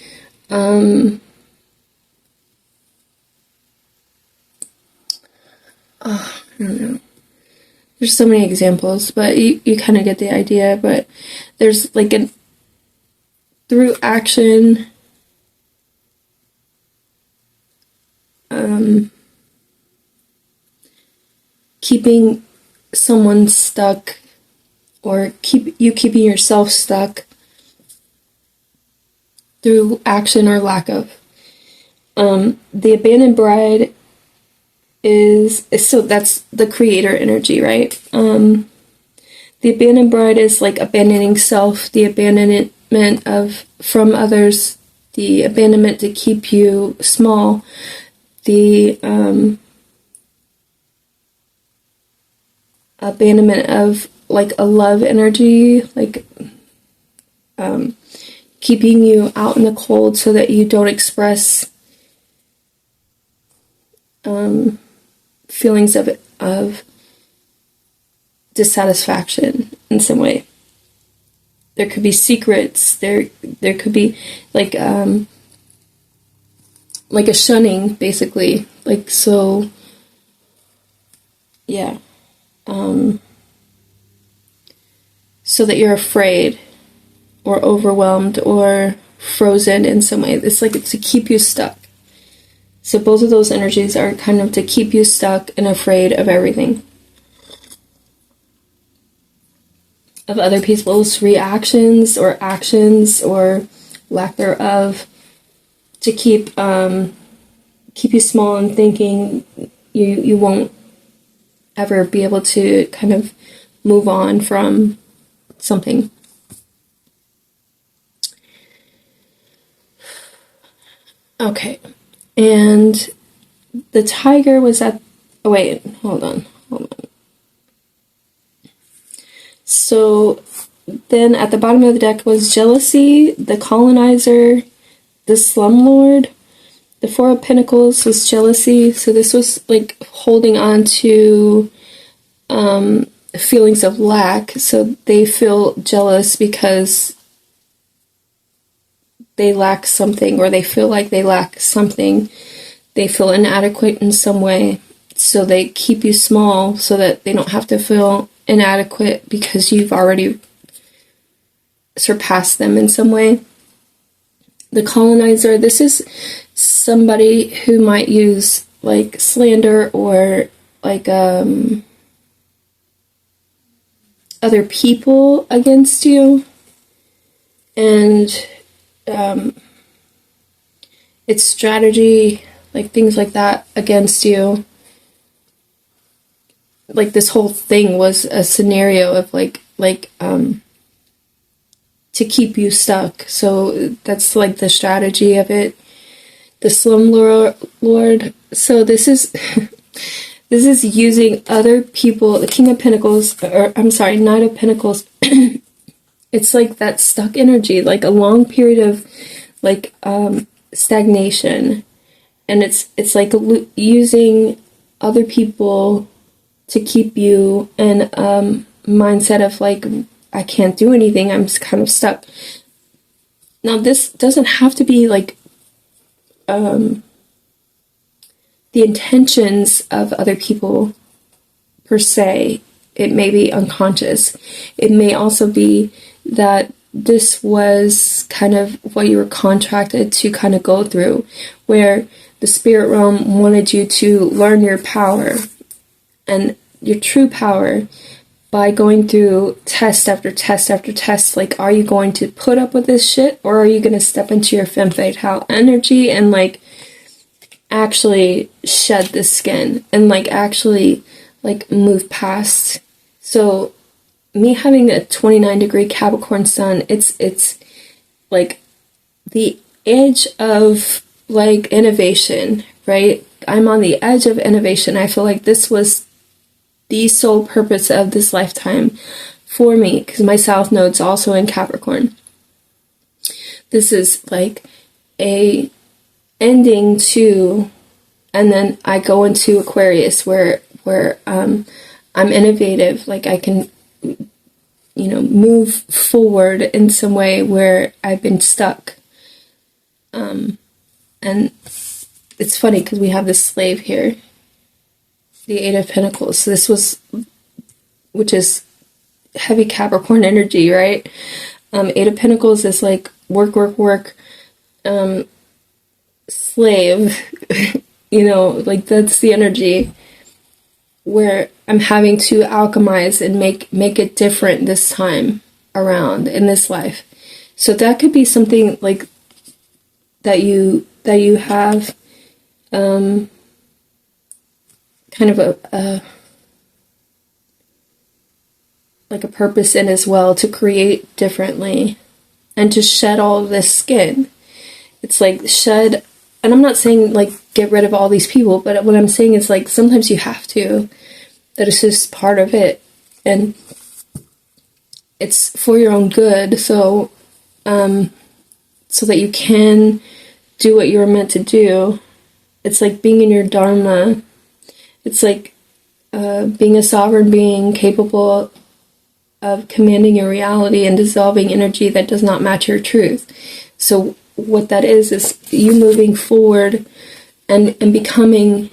I don't know. There's so many examples, but you kind of get the idea. But there's like through action, keeping someone stuck, or keeping yourself stuck through action or lack of. The abandoned bride is so that's the creator energy, right? The abandoned bride is like abandoning self, the abandonment from others, the abandonment to keep you small, the abandonment of like a love energy, like keeping you out in the cold so that you don't express feelings of dissatisfaction in some way. There could be secrets. There could be like a shunning, basically. Like, so, yeah. So that you're afraid or overwhelmed or frozen in some way. It's like it's to keep you stuck. So both of those energies are kind of to keep you stuck and afraid of everything. Of other people's reactions or actions or lack thereof. To keep you small and thinking you won't ever be able to kind of move on from something. Okay. And the tiger was at... Oh, wait. Hold on. So then at the bottom of the deck was jealousy, the colonizer, the slumlord. The Four of Pentacles was jealousy. So this was like holding on to feelings of lack. So they feel jealous because they lack something, or they feel like they lack something. They feel inadequate in some way. So they keep you small so that they don't have to feel inadequate because you've already surpassed them in some way. The colonizer, this is somebody who might use like slander or like other people against you, and it's strategy, like things like that against you. Like this whole thing was a scenario of like to keep you stuck. So that's like the strategy of it. The slumlord. So this is this is using other people. The King of Pentacles, or I'm sorry, Knight of Pentacles. It's like that stuck energy, like a long period of like stagnation, and it's like using other people to keep you in a mindset of like, I can't do anything, I'm just kind of stuck. Now this doesn't have to be like the intentions of other people per se. It may be unconscious. It may also be that this was kind of what you were contracted to kind of go through, where the spirit realm wanted you to learn your power and your true power by going through test after test after test. Like, are you going to put up with this shit, or are you going to step into your femme fatale energy and like actually shed the skin and like actually like move past? So me having a 29-degree Capricorn sun, it's like the edge of like innovation, right? I'm on the edge of innovation. I feel like this was the sole purpose of this lifetime for me, because my South Node's also in Capricorn. This is like a ending to, and then I go into Aquarius where I'm innovative, like I can, you know, move forward in some way where I've been stuck. And it's funny because we have this slave here, the Eight of Pentacles. So this was, which is heavy Capricorn energy, right? Eight of Pentacles is like work, slave, you know, like that's the energy. where I'm having to alchemize and make it different this time around in this life. So that could be something like that you have kind of a like a purpose in as well, to create differently and to shed all of this skin. It's like shed, and I'm not saying like get rid of all these people, but what I'm saying is like sometimes you have to, that it's just part of it, and it's for your own good, so that you can do what you're meant to do. It's like being in your dharma. It's like being a sovereign being capable of commanding your reality and dissolving energy that does not match your truth. So what that is you moving forward and becoming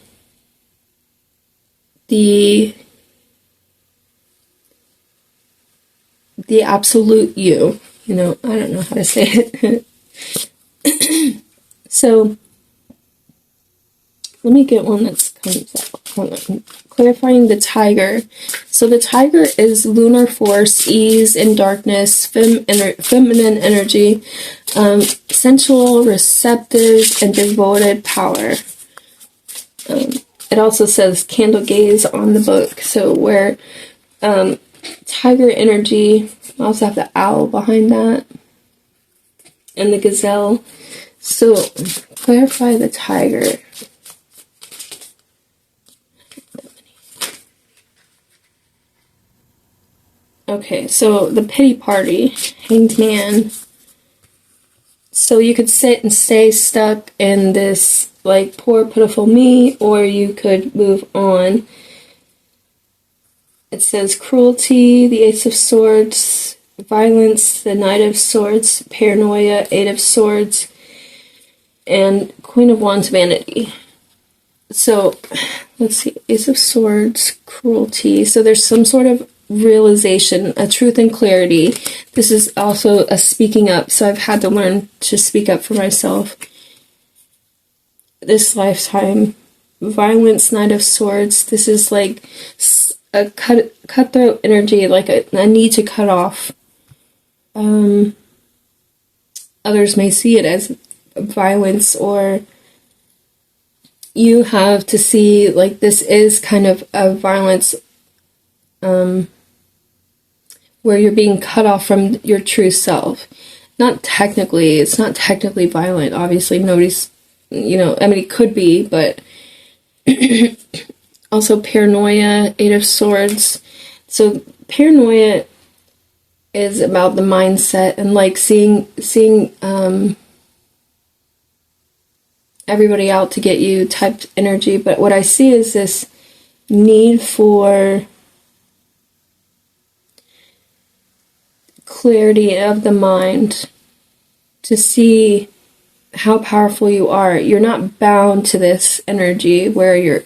the absolute you. I don't know how to say it. So let me get one that comes out. Hold on. Clarifying the tiger. So the tiger is lunar force, ease and darkness, feminine energy, sensual, receptive, and devoted power. It also says candle gaze on the book. So where tiger energy, I also have the owl behind that, and the gazelle. So clarify the tiger. Okay, so the pity party, hanged man. So you could sit and stay stuck in this, like, poor, pitiful me, or you could move on. It says cruelty, the Ace of Swords, violence, the Knight of Swords, paranoia, Eight of Swords, and Queen of Wands, vanity. So, let's see, Ace of Swords, cruelty. So there's some sort of realization, a truth and clarity. This is also a speaking up, so I've had to learn to speak up for myself this lifetime. Violence, Knight of Swords. This is like a cutthroat energy, like a need to cut off. Others may see it as violence, or you have to see like this is kind of a violence, where you're being cut off from your true self. It's not technically violent. Obviously, nobody's, it could be, but also paranoia, Eight of Swords. So paranoia is about the mindset and like seeing everybody out to get you type energy. But what I see is this need for clarity of the mind, to see how powerful you are. You're not bound to this energy where you're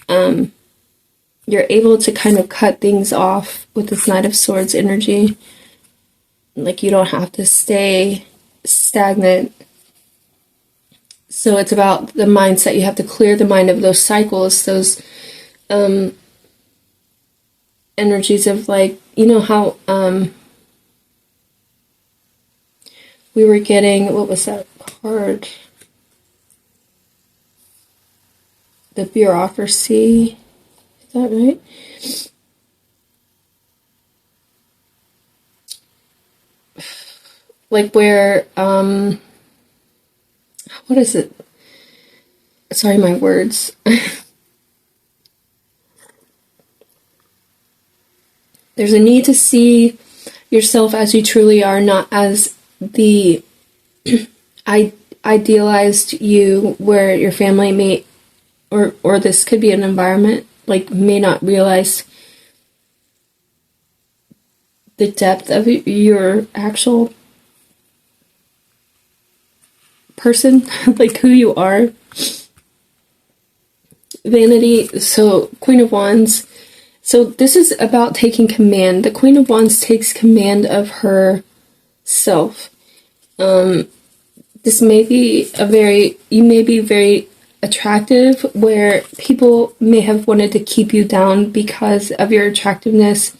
able to kind of cut things off with this Knight of Swords energy. Like you don't have to stay stagnant. So it's about the mindset. You have to clear the mind of those cycles, those energies of like, how we were getting, what was that card? The bureaucracy. Is that right? Like where, what is it? Sorry, my words. There's a need to see yourself as you truly are, not as the idealized you, where your family may, or this could be an environment, like may not realize the depth of your actual person, like who you are. Vanity, so Queen of Wands. So this is about taking command. The Queen of Wands takes command of her self. This may be you may be very attractive, where people may have wanted to keep you down because of your attractiveness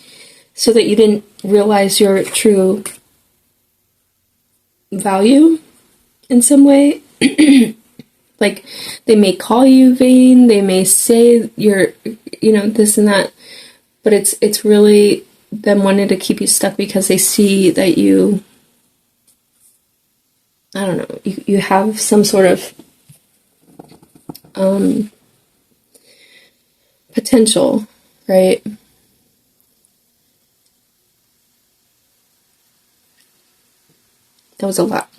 so that you didn't realize your true value in some way. Like, they may call you vain, they may say you're, this and that, but it's really them wanting to keep you stuck because they see that you, I don't know, you have some sort of potential, right? That was a lot.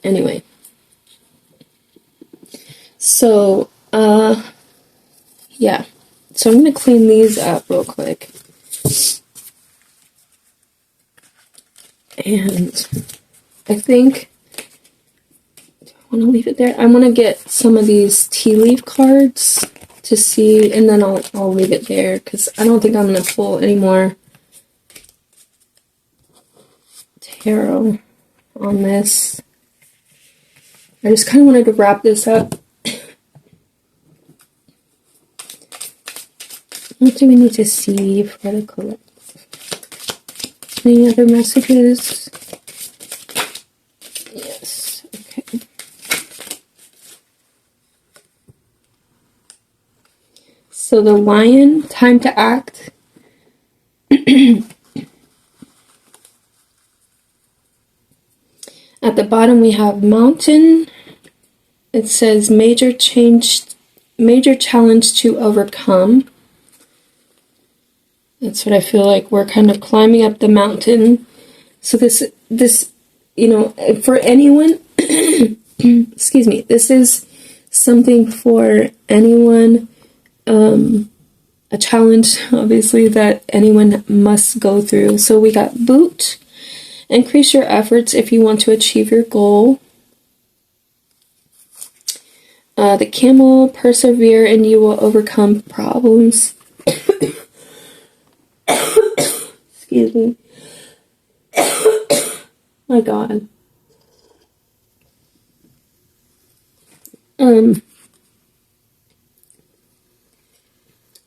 Anyway. So, yeah. So I'm going to clean these up real quick. And I think I want to leave it there. I want to get some of these tea leaf cards to see, and then I'll leave it there because I don't think I'm going to pull any more tarot on this. I just kind of wanted to wrap this up. What do we need to see for the collective? Any other messages? Yes, okay. So the lion, time to act. At the bottom we have mountain. It says major challenge to overcome. That's what I feel like. We're kind of climbing up the mountain. So this, for anyone, excuse me, this is something for anyone, a challenge, obviously, that anyone must go through. So we got boot. Increase your efforts if you want to achieve your goal. The camel, persevere and you will overcome problems. Excuse me. My God.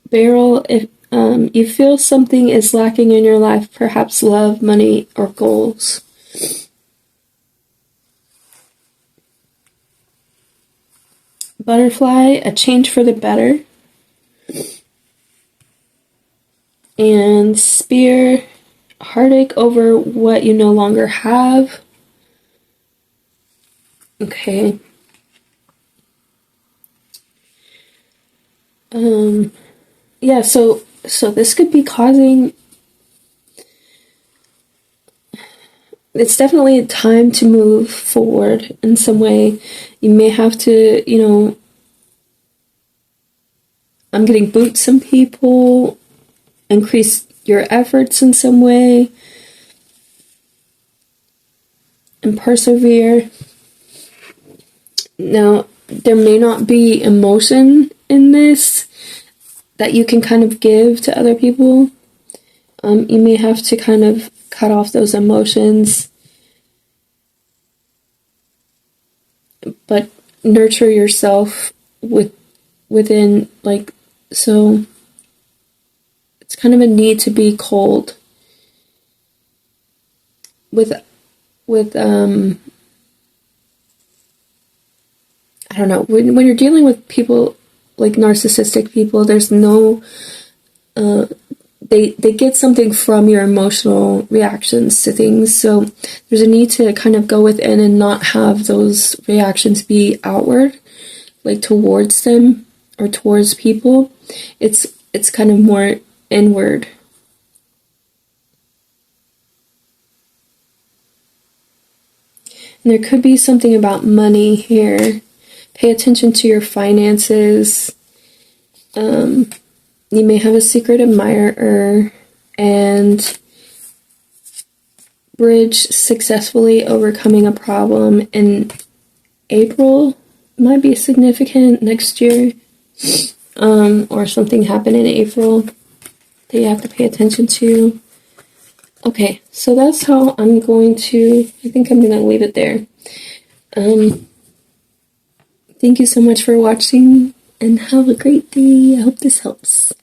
Barrel, if you feel something is lacking in your life, perhaps love, money, or goals. Butterfly, a change for the better. And spear, heartache over what you no longer have. Okay. Yeah, so this could be causing, it's definitely time to move forward in some way. You may have to, I'm getting boot some people, increase your efforts in some way, and persevere. Now, there may not be emotion in this that you can kind of give to other people. You may have to kind of cut off those emotions, but nurture yourself within, like, so it's kind of a need to be cold with I don't know, when you're dealing with people like narcissistic people, there's no they get something from your emotional reactions to things, so there's a need to kind of go within and not have those reactions be outward, like towards them or towards people. It's kind of more inward. And there could be something about money here. Pay attention to your finances. You may have a secret admirer, and bridge successfully overcoming a problem in April might be significant next year, or something happened in April that you have to pay attention to. Okay, so that's how I'm going to, I think I'm going to leave it there. Thank you so much for watching, and have a great day. I hope this helps.